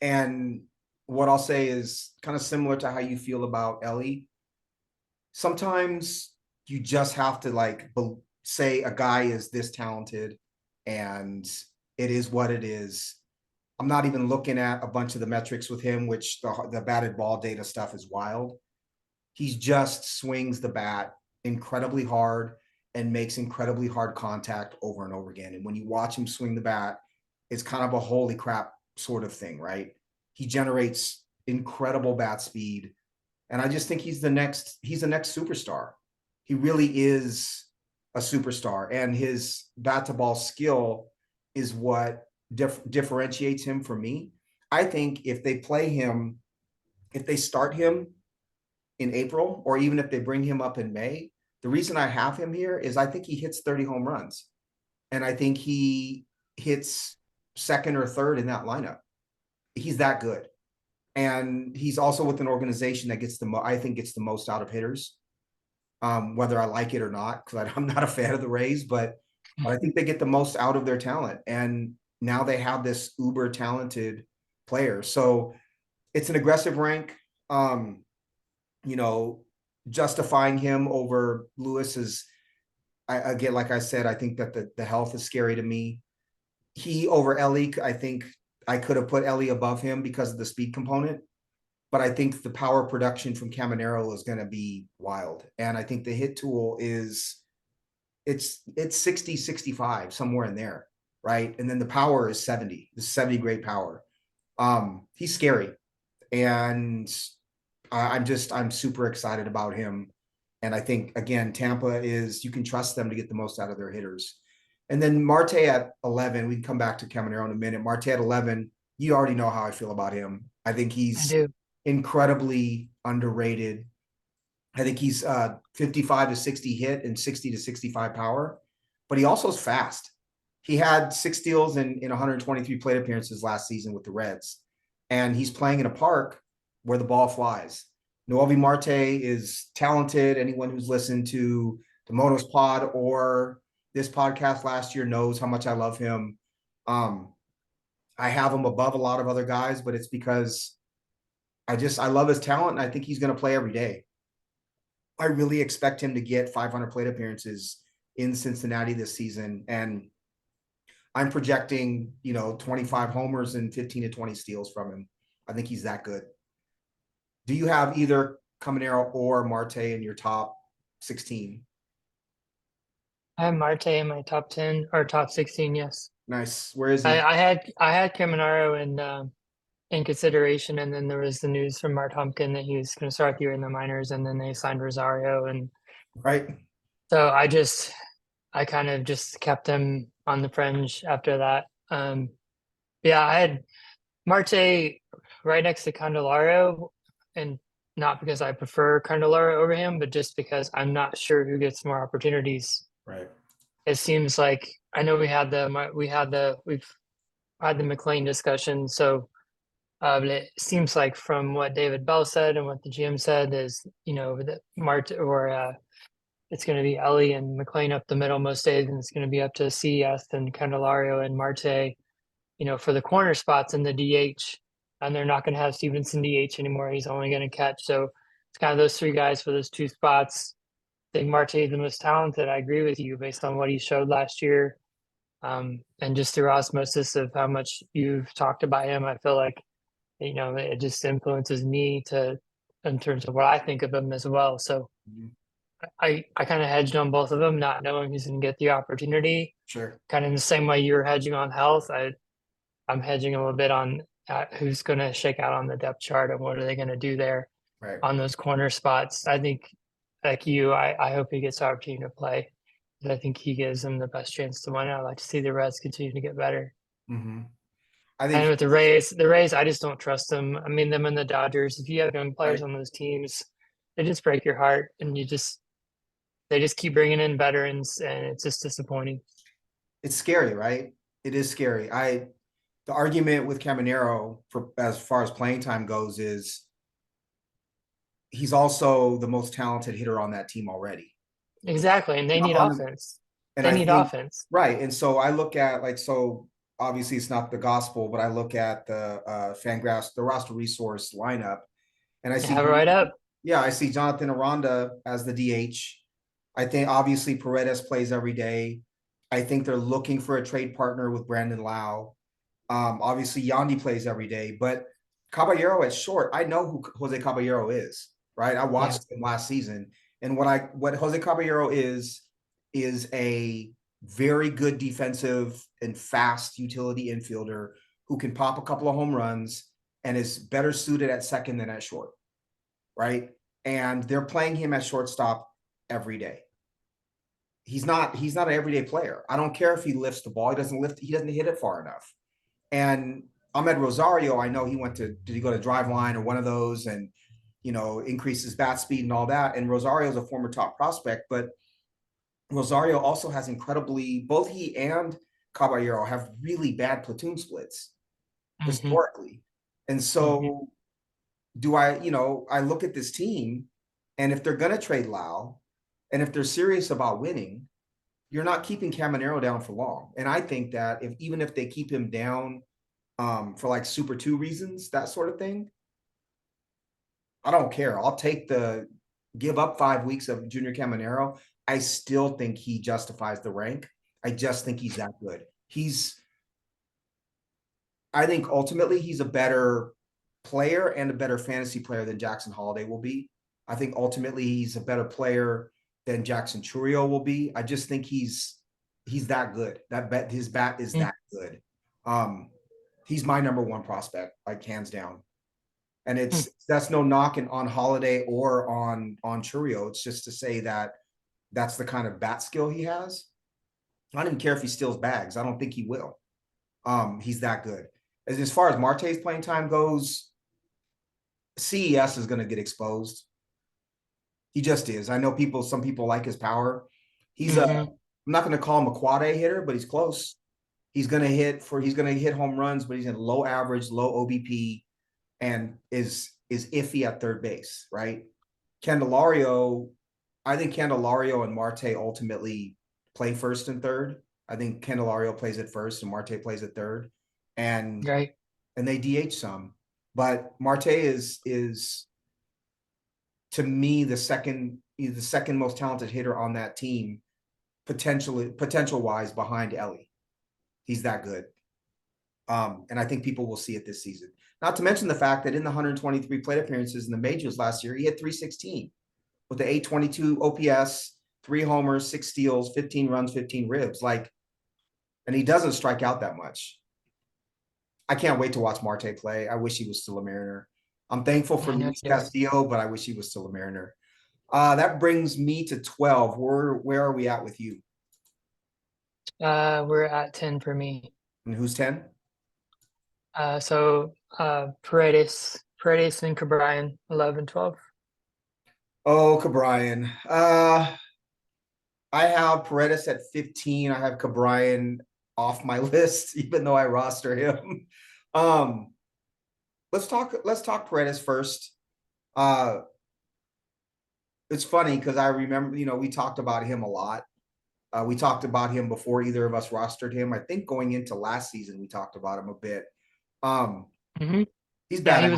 And what I'll say is kind of similar to how you feel about Ellie. Sometimes you just have to like say a guy is this talented and it is what it is. I'm not even looking at a bunch of the metrics with him, which the batted ball data stuff is wild. He just swings the bat incredibly hard and makes incredibly hard contact over and over again. And when you watch him swing the bat, it's kind of a holy crap sort of thing, right? He generates incredible bat speed. And I just think he's the next superstar. He really is a superstar. And his bat to ball skill is what differentiates him from me. I think if they play him, if they start him in April, or even if they bring him up in May, the reason I have him here is I think he hits 30 home runs. And I think he hits second or third in that lineup. He's that good. And he's also with an organization that gets I think gets the most out of hitters, whether I like it or not, because I'm not a fan of the Rays, but I think they get the most out of their talent. And now they have this uber talented player. So it's an aggressive rank. You know, justifying him over Lewis is, again, like I said, I think that the health is scary to me. He over Ellie, I think I could have put Ellie above him because of the speed component, but I think the power production from Caminero is going to be wild. And I think the hit tool is it's 60, 65, somewhere in there, right? And then the power is 70, the 70 great power. He's scary. And I'm super excited about him. And I think, again, Tampa is, you can trust them to get the most out of their hitters. And then Marte at 11, we can come back to Caminero in a minute. Marte at 11, you already know how I feel about him. I think I he's do. incredibly underrated. I think he's 55 to 60 hit and 60 to 65 power, but he also is fast. He had 6 steals in 123 plate appearances last season with the Reds, and he's playing in a park where the ball flies. Noelvi Marte is talented. Anyone who's listened to the Monos Pod or this podcast last year knows how much I love him. I have him above a lot of other guys, but it's because I love his talent, and I think he's going to play every day. I really expect him to get 500 plate appearances in Cincinnati this season, and I'm projecting 25 homers and 15 to 20 steals from him. I think he's that good. Do you have either Caminero or Marte in your top 16? I have Marte in my top 10 or top 16. Yes. Nice. Where is I, he? I had Caminero in consideration, and then there was the news from Mark Humpkin that he was going to start the year in the minors, and then they signed Rosario, and Right. so I kind of just kept him on the fringe after that. Yeah, I had Marte right next to Candelario, and not because I prefer Candelario over him, but just because I'm not sure who gets more opportunities. Right. It seems like I know we've had the McLean discussion, so but it seems like from what David Bell said and what the GM said is, that it's going to be Ellie and McLean up the middle most days, and it's going to be up to CES and Candelario and Marte, for the corner spots in the DH. And they're not going to have Stevenson DH anymore. He's only going to catch. So it's kind of those 3 guys for those 2 spots. I think Marte is the most talented. I agree with you based on what he showed last year. And just through osmosis of how much you've talked about him, I feel like, it just influences me in terms of what I think of him as well. So Mhm. I kind of hedged on both of them, not knowing who's going to get the opportunity. Sure. Kind of in the same way you were hedging on health, I'm hedging a little bit on who's going to shake out on the depth chart and what are they going to do there Right. on those corner spots. I think, like you, I hope he gets the opportunity to play. I think he gives them the best chance to win. I'd like to see the Reds continue to get better. Mm-hmm. I think And with the Rays, I just don't trust them. I mean, them and the Dodgers. If you have young players right. on those teams, they just break your heart, and they just keep bringing in veterans, and it's just disappointing. It's scary, right? It is scary. The argument with Caminero for as far as playing time goes is he's also the most talented hitter on that team already. Exactly. And they need offense. And They I need think, offense. right. And so I look at like, so obviously it's not the gospel, but I look at the Fangraphs, the roster resource lineup, and I see, Have it right up. yeah, I see Jonathan Aranda as the DH. I think obviously Paredes plays every day. I think they're looking for a trade partner with Brandon Lau. Obviously Yandy plays every day, but Caballero at short, I know who Jose Caballero is, right? I Yeah. watched him last season, and what Jose Caballero is a very good defensive and fast utility infielder who can pop a couple of home runs and is better suited at second than at short, right? And they're playing him at shortstop every day. He's not an everyday player. I don't care if he lifts the ball. He doesn't hit it far enough. And Ahmed Rosario, I know did he go to Driveline or one of those and, increase his bat speed and all that. And Rosario is a former top prospect, but Rosario also has both he and Caballero have really bad platoon splits Mm-hmm. historically. And Mm-hmm. so I look at this team, and if they're going to trade Lau, and if they're serious about winning, you're not keeping Caminero down for long. And I think that even if they keep him down for like Super 2 reasons, that sort of thing, I don't care. I'll take the give up 5 weeks of Junior Caminero. I still think he justifies the rank. I just think he's that good. I think ultimately he's a better player and a better fantasy player than Jackson Holiday will be. I think ultimately he's a better player than Jackson Churio will be. I just think he's that good. His bat is that good. He's my number one prospect, like hands down. And that's no knocking on Holiday or on Churio. It's just to say that that's the kind of bat skill he has. I don't even care if he steals bags. I don't think he will. He's that good. As far as Marte's playing time goes, CES is going to get exposed. He just is. I know some people like his power. Mm-hmm. I'm not going to call him a quad A hitter, but he's close. He's going to hit home runs, but he's in low average, low OBP, and is iffy at third base, right? Candelario, I think Candelario and Marte ultimately play first and third. I think Candelario plays at first and Marte plays at third, and Right. they DH some. But Marte is to me the second most talented hitter on that team, potential wise behind Ellie. He's that good. And I think people will see it this season. Not to mention the fact that in the 123 plate appearances in the majors last year, he had 316 with the 822 OPS, 3 homers, 6 steals, 15 runs, 15 ribs. And he doesn't strike out that much. I can't wait to watch Marte play. I wish he was still a Mariner. I'm thankful for I know Luis you are. Castillo, but I wish he was still a Mariner. That brings me to 12. Where are we at with you? We're at 10 for me. And who's 10? Paredes and Cabrian, 11, 12. Oh, Cabrian. I have Paredes at 15. I have Cabrian off my list, even though I roster him. Um, let's talk Paredes first. Uh, it's funny because I remember, we talked about him a lot. We talked about him before either of us rostered him. I think going into last season, we talked about him a bit. Mm-hmm. He's Yeah, badass.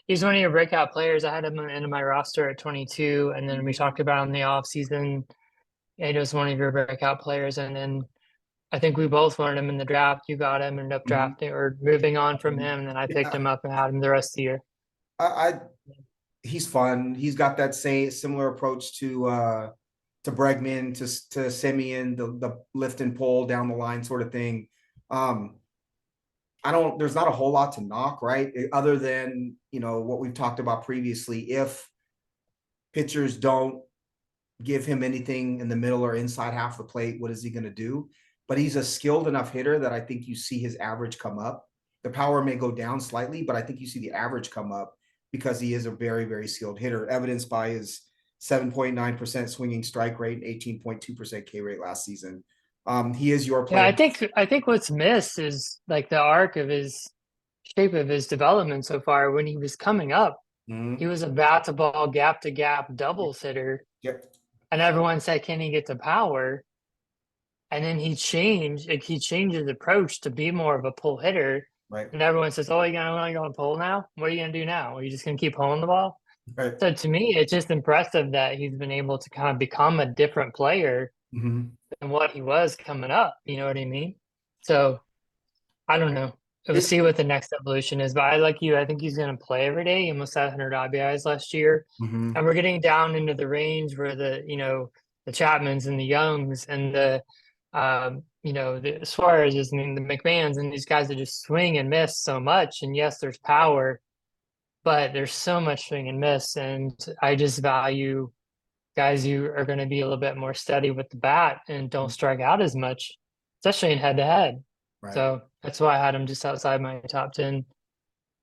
he's one of your breakout players. I had him in my roster at 22, and then we talked about him in the off season. Yeah, he was one of your breakout players, and then I think we both wanted him in the draft. You got him, ended up Mhm. drafting or moving on from him, and then I picked Yeah, him up and had him the rest of the year. I he's fun. He's got that similar approach to Bregman, to Simeon, the lift and pull down the line sort of thing. Um, there's not a whole lot to knock, right? Other than, what we've talked about previously. If pitchers don't give him anything in the middle or inside half the plate, what is he going to do? But he's a skilled enough hitter that I think you see his average come up. The power may go down slightly, but I think you see the average come up because he is a very, very skilled hitter, evidenced by his 7.9% swinging strike rate and 18.2% K rate last season. He is your Yeah, player. I think what's missed is like the arc of his shape of his development so far. When he was coming up, He was a bat to ball, gap to gap doubles hitter. Yep. And everyone said, can he get to power? And then he changed his approach to be more of a pull hitter. Right. And everyone says, oh, you're gonna go and pull now? What are you gonna do now? Are you just gonna keep pulling the ball? Right. So to me, it's just impressive that he's been able to kind of become a different player Mhm. than what he was coming up. You know what I mean? So I don't know. We'll It, see what the next evolution is. But I like you. I think he's going to play every day. He almost had 100 RBIs last year, mhm. and we're getting down into the range where the Chapmans and the Youngs and the Suarez's and the McMahons and these guys that just swing and miss so much. And yes, there's power, but there's so much swing and miss. And I just value guys who are going to be a little bit more steady with the bat and don't strike out as much, especially in head to head. Right. So that's why I had him just outside my top 10.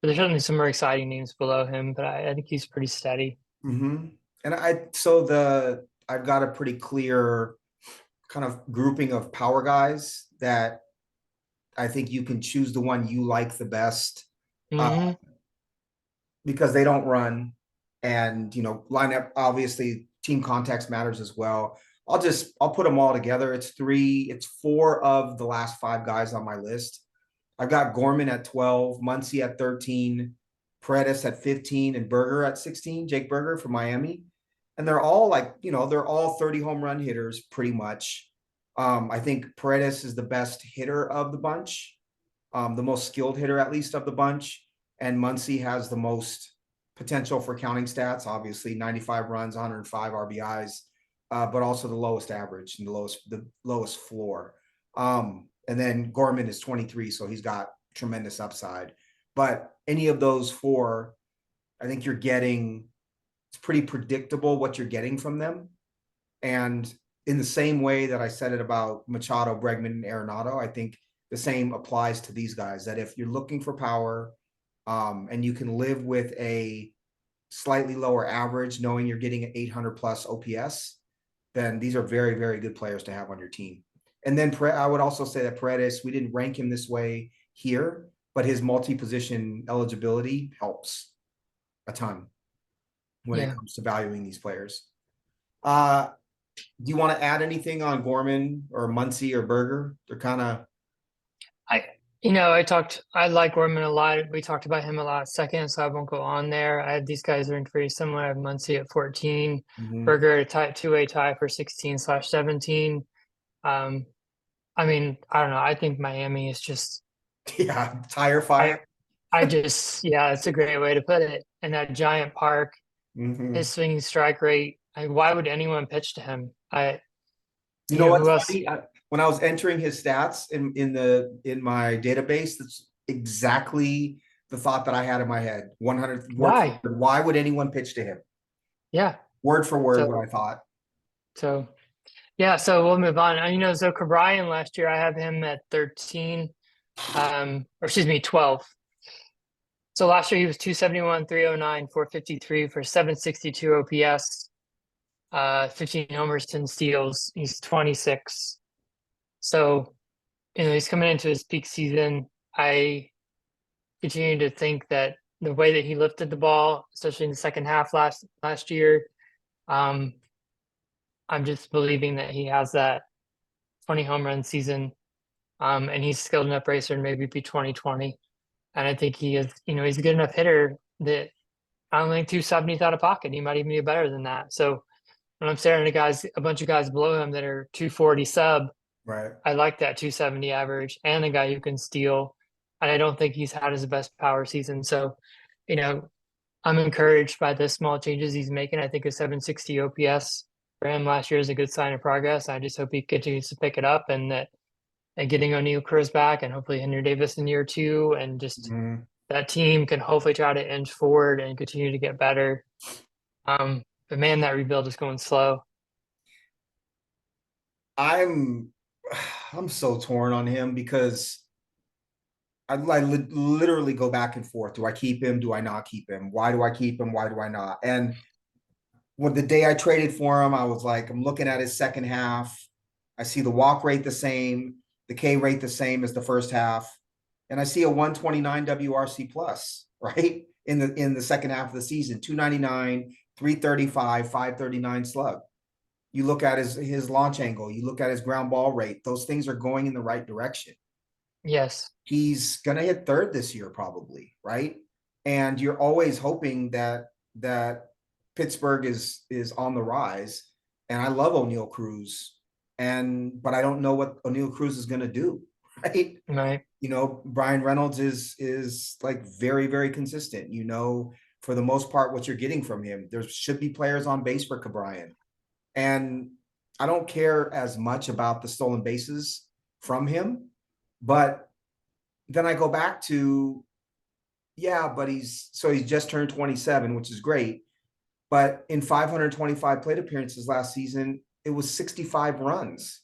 But there's certainly some more exciting names below him, but I think he's pretty steady. And I've got a pretty clear kind of grouping of power guys that I think you can choose the one you like the best, Hmm. because they don't run, and lineup, obviously team context matters as well. I'll put them all together. It's four of the last five guys on my list. I've got Gorman at 12, Muncy at 13, Paredes at 15, and Berger at 16, Jake Berger from Miami. And they're all they're all 30 home run hitters pretty much. I think Paredes is the best hitter of the bunch, the most skilled hitter, at least, of the bunch. And Muncy has the most potential for counting stats, obviously 95 runs, 105 RBIs, but also the lowest average and the lowest floor. And then Gorman is 23, so he's got tremendous upside. But any of those four, I think it's pretty predictable what you're getting from them. And in the same way that I said it about Machado, Bregman, and Arenado, I think the same applies to these guys, that if you're looking for power, and you can live with a slightly lower average, knowing you're getting an 800 plus OPS, then these are very, very good players to have on your team. And then I would also say that Paredes, we didn't rank him this way here, but his multi-position eligibility helps a ton when it Yeah. comes to valuing these players. Do you want to add anything on Gorman or Muncy or Berger? They're kind of I like Gorman a lot. We talked about him a lot second, so I won't go on there. I have these guys are pretty similar. I have Muncy at 14, Berger at a two-way tie for 16/17. Um, I mean, I don't know. I think Miami is just yeah, tire fire. I yeah, it's a great way to put it. And that giant park, his swinging strike rate. Why would anyone pitch to him? You know Who what's else? funny? When I was entering his stats in my database, that's exactly the thought that I had in my head. 100 word for Why? word. Why would anyone pitch to him? Yeah. Word for word, what So I thought. so yeah. So we'll move on. Zoka Bryan last year, I have him at 13. Or excuse me, 12. So last year he was 271, 309, 453 for 762 OPS, 15 homers, 10 steals. He's 26. So, he's coming into his peak season. I continue to think that the way that he lifted the ball, especially in the second half last year, um, I'm just believing that he has that 20 home run season. And he's a skilled enough racer and maybe be 2020. And I think he is, he's a good enough hitter that I don't think 270's out of pocket. He might even be better than that. So when I'm staring at a bunch of guys below him that are 240 sub, Right. I like that 270 average and a guy who can steal. And I don't think he's had his best power season. So, you know, I'm encouraged by the small changes he's making. I think a 760 OPS for him last year is a good sign of progress. I just hope he continues to pick it up and getting O'Neill Cruz back and hopefully Henry Davis in year two and just that team can hopefully try to inch forward and continue to get better. But man, that rebuild is going slow. I'm I'm so torn on him because I literally go back and forth. Do I keep him? Do I not keep him? Why do I keep him? Why do I not? And when the day I traded for him, I was like, I'm looking at his second half. I see the walk rate the same, the K rate the same as the first half, and I see a 129 WRC plus, right? in the second half of the season, 299, 335, 539 slug. You look at his launch angle, you look at his ground ball rate, those things are going in the right direction. Yes. He's gonna hit third this year, probably, right? And you're always hoping that Pittsburgh is on the rise. And I love O'Neal Cruz, but I don't know what O'Neal Cruz is gonna do, right? Right. Brian Reynolds is like very, very consistent. For the most part, what you're getting from him. There should be players on base for Cabrian. And I don't care as much about the stolen bases from him, but then I go back to, yeah, but he's just turned 27, which is great. But in 525 plate appearances last season, it was 65 runs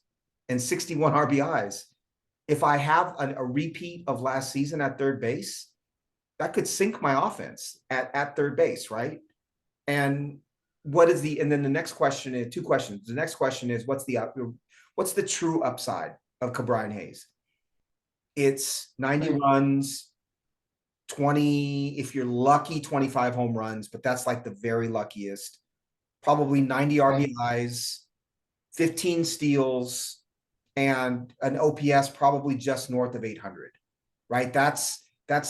and 61 RBIs. If I have a repeat of last season at third base, that could sink my offense at third base, right? And and then the next question is two questions. The next question is what's the true upside of Cabrian Hayes? It's 90 runs, 20, if you're lucky, 25 home runs, but that's like the very luckiest. Probably 90 RBIs, 15 steals, and an OPS probably just north of 800, right? That's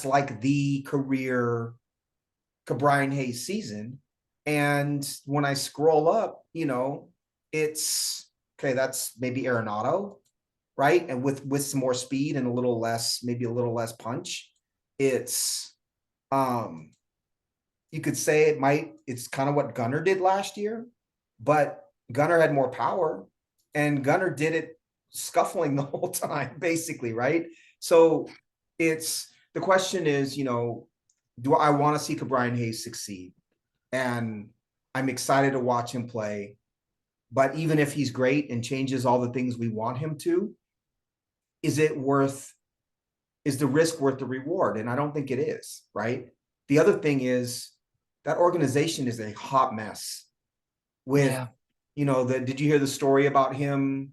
like the career Cabrian Hayes season. And when I scroll up, it's okay. That's maybe Arenado, right? And with some more speed and maybe a little less punch. It's you could say it's kind of what Gunnar did last year, but Gunnar had more power, and Gunnar did it scuffling the whole time, basically, right? So the question is, do I want to see Cabrian Hayes succeed? And I'm excited to watch him play. But even if he's great and changes all the things we want him to, is the risk worth the reward? And I don't think it is, right? The other thing is that organization is a hot mess with, did you hear the story about him?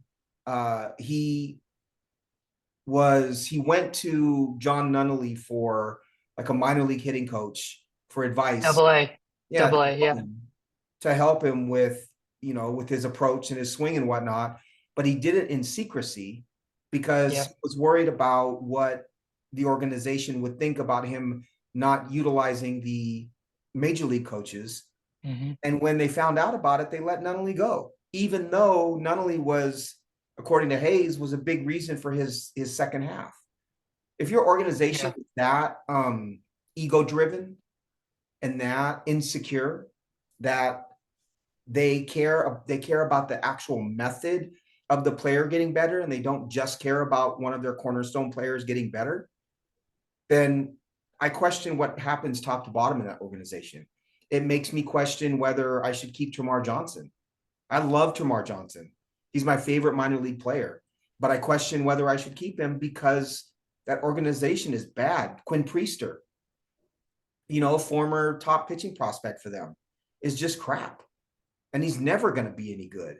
He went to John Nunnally for like a minor league hitting coach for advice. Double A, yeah. To help him with his approach and his swing and whatnot. But he did it in secrecy because he was worried about what the organization would think about him not utilizing the major league coaches. Mm-hmm. And when they found out about it, they let Nunnally go, even though Nunnally was, according to Hayes, was a big reason for his second half. If your organization is that ego driven and that insecure, that they care about the actual method of the player getting better, and they don't just care about one of their cornerstone players getting better, then I question what happens top to bottom in that organization. It makes me question whether I should keep Termarr Johnson. I love Termarr Johnson. He's my favorite minor league player, but I question whether I should keep him because that organization is bad. Quinn Priester, former top pitching prospect for them, is just crap. And he's never going to be any good.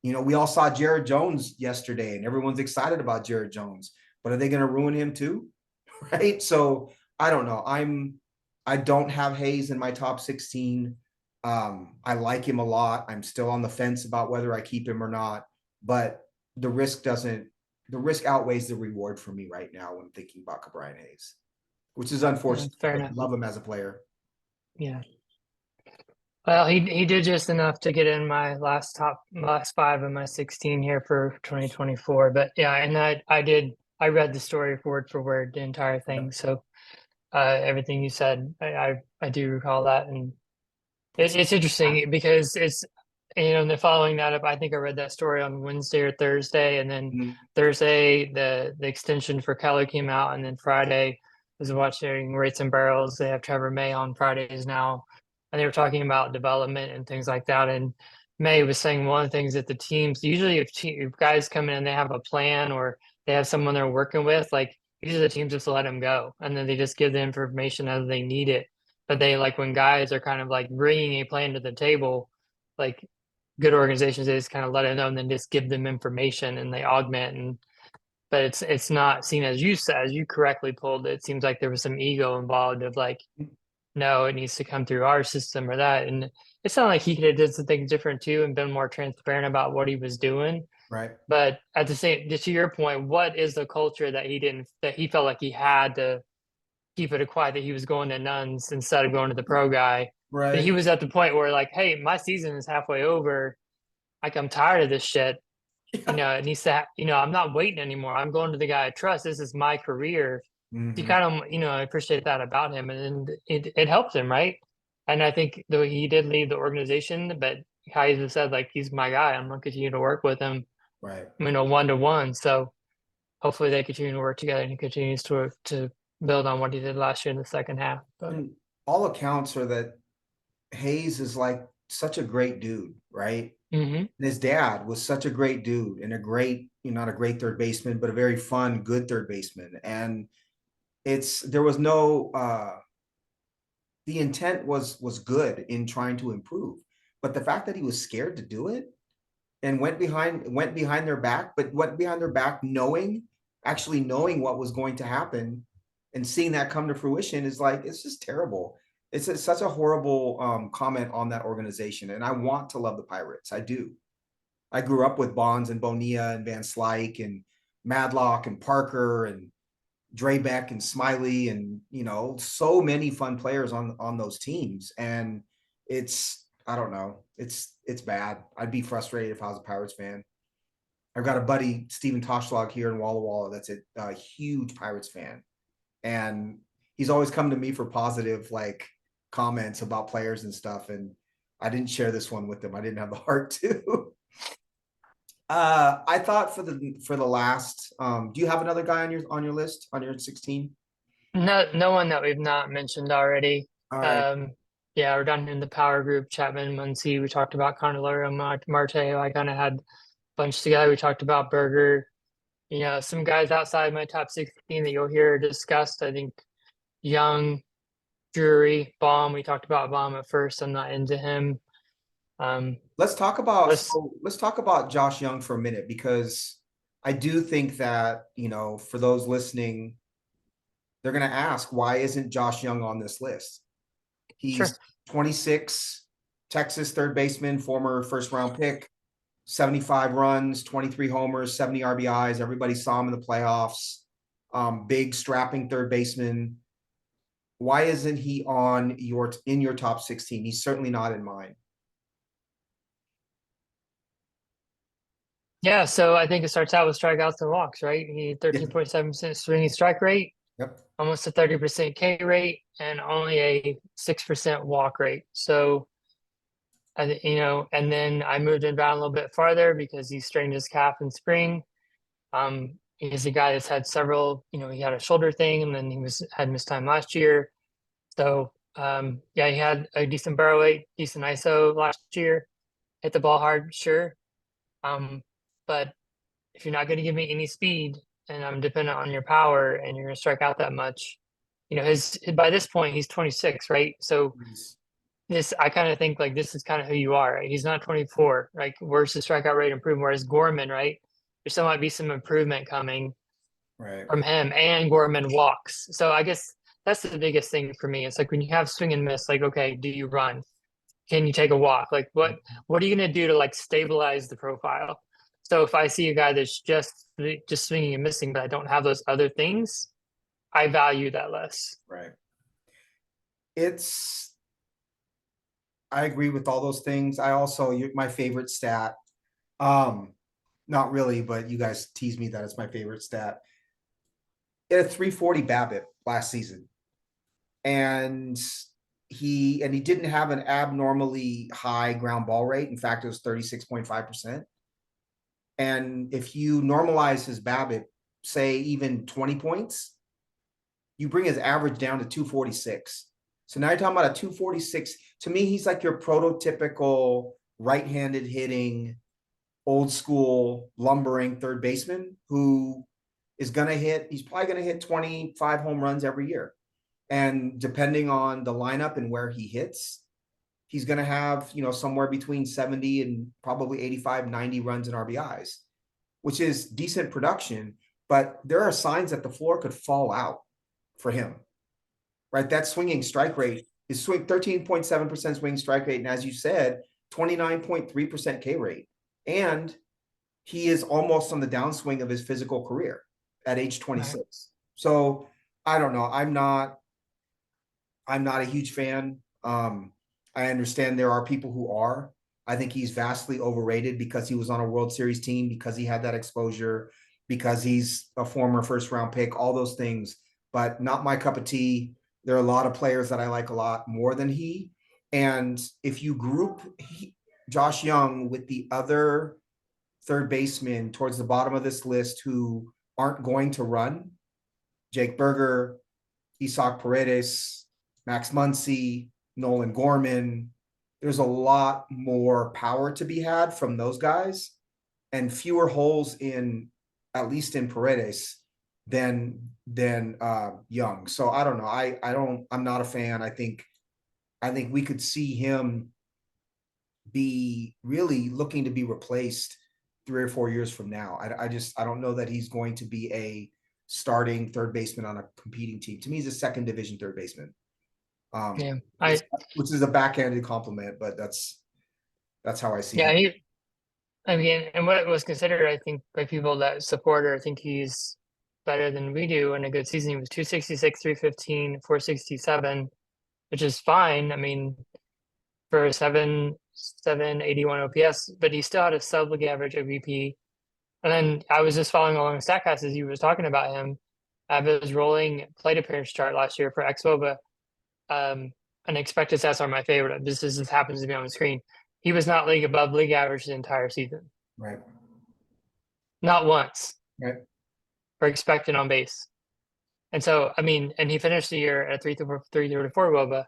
We all saw Jared Jones yesterday, and everyone's excited about Jared Jones, but are they going to ruin him too? Right? So I don't know. I don't have Hayes in my top 16. I like him a lot. I'm still on the fence about whether I keep him or not, but the risk outweighs the reward for me right now when thinking about Cabrian Hayes, which is unfortunate. Fair I enough. love him as a player. Yeah. Well, he did just enough to get in my last 5 of my 16 here for 2024. But yeah, and I read the story word for word, the entire thing. So everything you said, I do recall that, and it's interesting because it's the following that up. I think I read that story on Wednesday or Thursday, and then Thursday the extension for Keller came out, and then Friday was watching Rates and Barrels. They have Trevor May on Fridays now, and they were talking about development and things like that. And May was saying one of the things that the teams usually, if guys come in and they have a plan or they have someone they're working with, like usually the teams just let them go, and then they just give the information as they need it. But they like when guys are kind of like bringing a plan to the table, like good organizations, they just kind of let it know and then just give them information and they augment. But it's not seen as you said, as you correctly pulled it. It seems like there was some ego involved of like no, it needs to come through our system or that. And it sounded like he could have did something different too and been more transparent about what he was doing. Right. But at the same, to your point, what is the culture that he felt like he had to keep it quiet, that he was going to nuns instead of going to the pro guy? That he Right. was at the point where like, hey, my season is halfway over. Like, I'm tired of this shit. It needs to, I'm not waiting anymore. I'm going to the guy I trust. This is my career. You Hmm. kind of, I appreciate that about him, and it helped him, right? And I think though he did leave the organization, but Kaiser said like he's my guy. I'm gonna continue to work with him, Right. 1-to-1. So hopefully they continue to work together and he continues to build on what he did last year in the second half. But And all accounts are that Hayes is like such a great dude, right? hmm And his dad was such a great dude and a great, not a great third baseman, but a very fun, good third baseman. And there was no the intent was good in trying to improve. But the fact that he was scared to do it and went behind their back, but went behind their back actually knowing what was going to happen and seeing that come to fruition is like, it's just terrible. Such a horrible comment on that organization. And I want to love the Pirates. I do. I grew up with Bonds and Bonilla and Van Slyke and Madlock and Parker and Drebeck and Smiley and so many fun players on those teams. And I don't know, it's bad. I'd be frustrated if I was a Pirates fan. I've got a buddy, Steven Toshlag, here in Walla Walla that's a huge Pirates fan, and he's always come to me for positive like comments about players and stuff. And I didn't share this one with them. I didn't have the heart to. I thought for the last, do you have another guy on your list on your 16? no one that we've not mentioned already. All right. Um, yeah, we're done in the power group. Chapman, Muncy. We talked about Candelario, Marte. I kind of had bunch together. We talked about Berger. Some guys outside my top 16 that you'll hear discussed. I think Young, Drury, Baum. We talked about Baum at first. I'm not into him. Um, Let's talk about let's so let's talk about Josh Young for a minute, because I do think that, for those listening, they're going to ask, why isn't Josh Young on this list? sure. He's 26, Texas third baseman, former first round pick, 75 runs, 23 homers, 70 RBIs. Everybody saw him in the playoffs. Big strapping third baseman. Why isn't he in your top 16? He's certainly not in mine. Yeah, so I think it starts out with strikeouts and walks, right? He Yeah. 13.7% swinging strike rate, Yep. almost a 30% K rate, and only a 6% walk rate. So and then I moved him down a little bit farther because he strained his calf in spring. He's a guy that's had several, he had a shoulder thing, and then had missed time last year. So yeah, he had a decent barrel rate, decent ISO last year. Hit the ball hard, sure. But if you're not going to give me any speed, and I'm dependent on your power, and you're going to strike out that much, his by this point he's 26, right? So I kind of think like this is kind of who you are, right? He's not 24. Like, where's the strikeout rate improvement? Whereas Gorman, right? There still might be some improvement coming Right. from him, and Gorman walks. So I guess that's the biggest thing for me. It's like when you have swing and miss, like, okay, do you run? Can you take a walk? Like, what are you gonna do to like stabilize the profile? So if I see a guy that's just swinging and missing, but I don't have those other things, I value that less. Right. I agree with all those things. My favorite stat, not really, but you guys tease me that it's my favorite stat. He had a 340 BABIP last season. And he didn't have an abnormally high ground ball rate. In fact, it was 36.5%. And if you normalize his BABIP, say even 20 points, you bring his average down to 246. So now you're talking about a 246. To me, he's like your prototypical right-handed hitting, old school lumbering third baseman who he's probably going to hit 25 home runs every year. And depending on the lineup and where he hits, he's going to have, somewhere between 70 and probably 85, 90 runs and RBIs, which is decent production. But there are signs that the floor could fall out for him, right? That swinging strike rate His swing 13.7% swing strike rate, and as you said, 29.3% K rate. And he is almost on the downswing of his physical career at age 26. Right. So I don't know. I'm not a huge fan. I understand there are people who are. I think he's vastly overrated because he was on a World Series team, because he had that exposure, because he's a former first round pick, all those things, but not my cup of tea. There are a lot of players that I like a lot more than he. And if you group Josh Young with the other third basemen towards the bottom of this list who aren't going to run, Jake Berger, Isaac Paredes, Max Muncy, Nolan Gorman, there's a lot more power to be had from those guys and fewer holes in, at least in Paredes, than Young. So I don't know. I'm not a fan. I think we could see him be really looking to be replaced 3 or 4 years from now. I don't know that he's going to be a starting third baseman on a competing team. To me, he's a second division third baseman. Which is a backhanded compliment, but that's how I see it. I mean, and what was considered, I think, by people that support her, I think he's better than we do in a good season. He was 266, 315, 467, which is fine. I mean, for 781 OPS, but he still had a sub-league average OBP. And then I was just following along StatCast as you was talking about him. I have his rolling plate appearance chart last year for xwOBA. And expected stats are my favorite. This just happens to be on the screen. He was not above league average the entire season. Right. Not once. Right. For expected on base. And so, I mean, and he finished the year at 334 WOBA.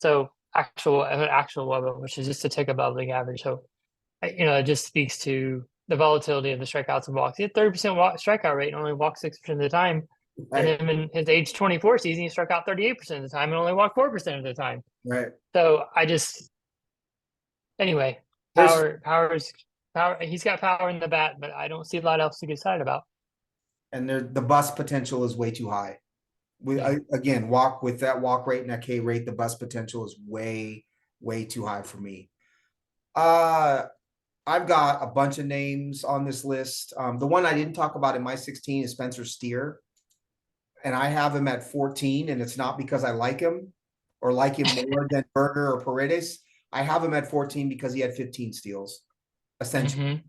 So actual WOBA, which is just a tick above league average. So, it just speaks to the volatility of the strikeouts and walks. He had 30% strikeout rate and only walked 6% of the time. Right. And then in his age 24 season, he struck out 38% of the time and only walked 4% of the time. Right. So anyway, power. He's got power in the bat, but I don't see a lot else to get excited about. And the bust potential is way too high. Again, walk rate and that K rate, the bust potential is way, way too high for me. I've got a bunch of names on this list. The one I didn't talk about in my 16 is Spencer Steer. And I have him at 14, and it's not because I like him or like him more than Berger or Paredes. I have him at 14 because he had 15 steals, essentially.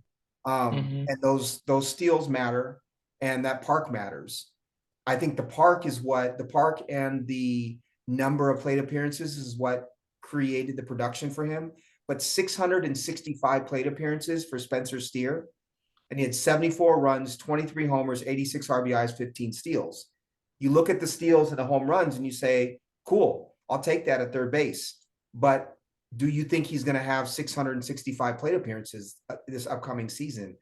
And those steals matter, and that park matters. I think the park and the number of plate appearances is what created the production for him. But 665 plate appearances for Spencer Steer, and he had 74 runs, 23 homers, 86 RBIs, 15 steals. You look at the steals and the home runs and you say, cool, I'll take that at third base. But do you think he's going to have 665 plate appearances this upcoming season?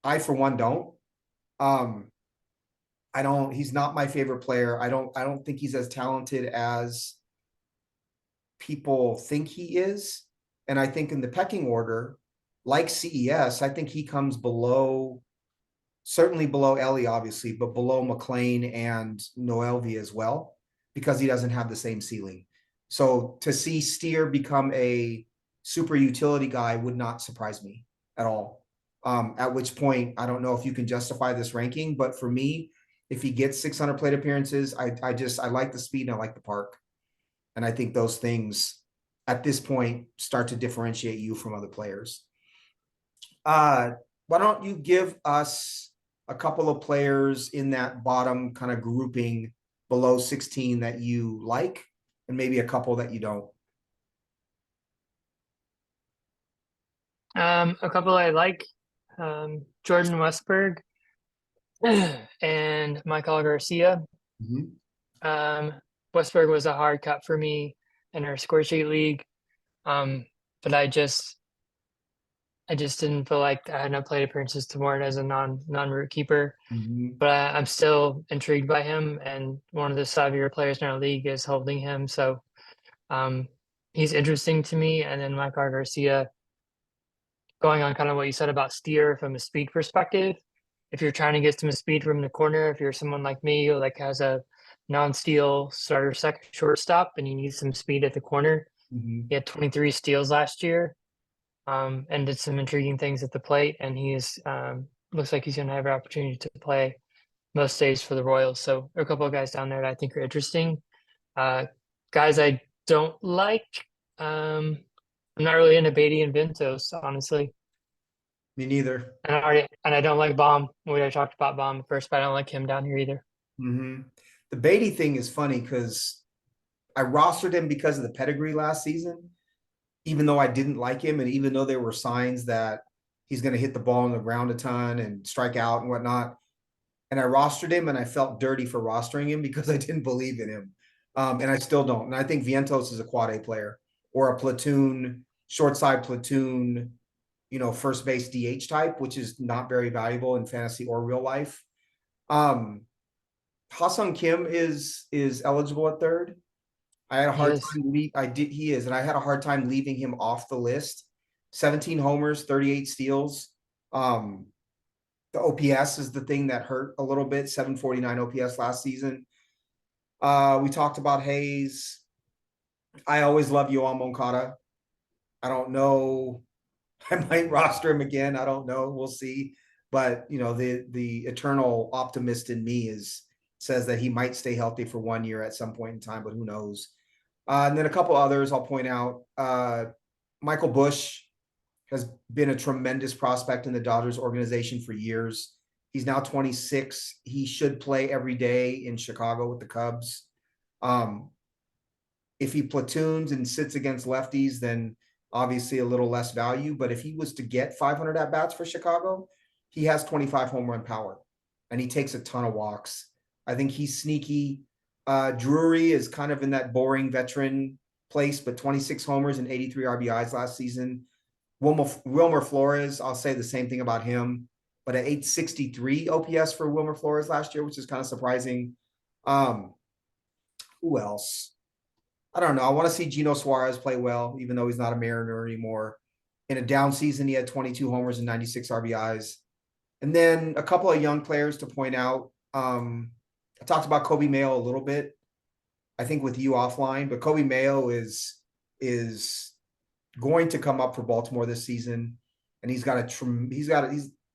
I, for one, don't. He's not my favorite player. I don't think he's as talented as people think he is. And I think in the pecking order, like CES, I think he comes certainly below Ellie, obviously, but below McLean and Noelvi as well, because he doesn't have the same ceiling. So to see Steer become a super utility guy would not surprise me at all. At which point, I don't know if you can justify this ranking, but for me, if he gets 600 plate appearances, I like the speed and I like the park. And I think those things at this point start to differentiate you from other players. Why don't you give us a couple of players in that bottom kind of grouping below 16 that you like, and maybe a couple that you don't? A couple I like, Jordan Westberg and Michael Garcia. Westberg was a hard cut for me in our score sheet league. But I just didn't feel like I had enough plate appearances to warrant as a non-root keeper. But I'm still intrigued by him, and one of the savvier players in our league is holding him. So he's interesting to me. And then Michael Garcia, going on kind of what you said about Steer from a speed perspective, if you're trying to get some speed from the corner, if you're someone like me who has a non-steal starter second shortstop, and he needs some speed at the corner. Mhm. He had 23 steals last year, and did some intriguing things at the plate. And he's looks like he's going to have an opportunity to play most days for the Royals. So there are a couple of guys down there that I think are interesting. Guys I don't like. I'm not really into Beatty and Ventos, honestly. Me neither. And I don't like Baum. We already talked about Baum first, but I don't like him down here either. Hmm. The Beatty thing is funny because I rostered him because of the pedigree last season, even though I didn't like him, and even though there were signs that he's going to hit the ball on the ground a ton and strike out and whatnot. And I rostered him, and I felt dirty for rostering him because I didn't believe in him, and I still don't. And I think Vientos is a quad A player or a platoon, short side platoon, first base DH type, which is not very valuable in fantasy or real life. Ha-Seong Kim is eligible at third. I had a He hard is. time. He is, and I had a hard time leaving him off the list. 17 homers, 38 steals. The OPS is the thing that hurt a little bit. 749 OPS last season. We talked about Hayes. I always love Yoan Moncada. I don't know. I might roster him again. I don't know. We'll see. But the eternal optimist in me says that he might stay healthy for 1 year at some point in time, but who knows? And then a couple others I'll point out. Michael Busch has been a tremendous prospect in the Dodgers organization for years. He's now 26. He should play every day in Chicago with the Cubs. If he platoons and sits against lefties, then obviously a little less value. But if he was to get 500 at bats for Chicago, he has 25 home run power, and he takes a ton of walks. I think he's sneaky. Drury is kind of in that boring veteran place, but 26 homers and 83 RBIs last season. Wilmer Flores, I'll say the same thing about him, but at 863 OPS for Wilmer Flores last year, which is kind of surprising. Who else? I don't know. I want to see Gino Suarez play well, even though he's not a Mariner anymore. In a down season, he had 22 homers and 96 RBIs. And then a couple of young players to point out. I talked about Kobe Mayo a little bit, I think with you offline, but Kobe Mayo is going to come up for Baltimore this season, and he's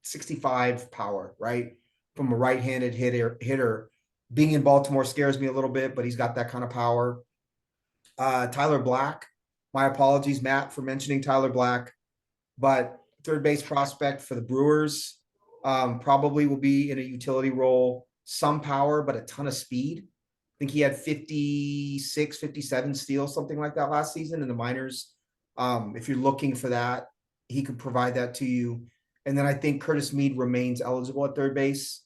65 power, right? From a right-handed hitter. Being in Baltimore scares me a little bit, but he's got that kind of power. Tyler Black, my apologies, Matt, for mentioning Tyler Black, but third base prospect for the Brewers, probably will be in a utility role, some power, but a ton of speed. I think he had 56, 57 steals, something like that last season in the minors. If you're looking for that, he could provide that to you. And then I think Curtis Mead remains eligible at third base.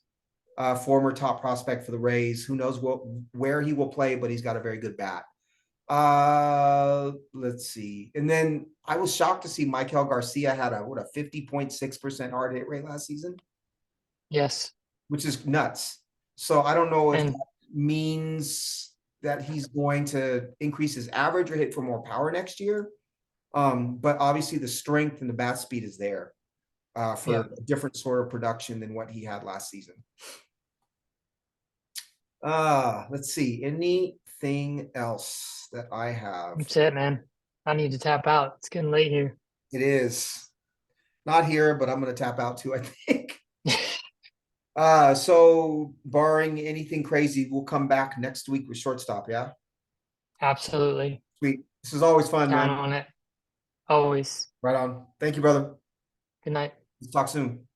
Former top prospect for the Rays. Who knows where he will play, but he's got a very good bat. Let's see. And then I was shocked to see Michael Garcia had a 50.6% hard hit rate last season, Yes. which is nuts. So I don't know if And that means that he's going to increase his average or hit for more power next year. But obviously the strength and the bat speed is there for a different sort of production than what he had last season. Let's see. Anything else that I have? that's it, man. I need to tap out. It's getting late here. It is not here, but I'm going to tap out too, I think. So barring anything crazy, we'll come back next week with shortstop. Yeah. Absolutely. Sweet. This is always fun, Count man. on it. Always. Right on. Thank you, brother. Good night. Let's talk soon.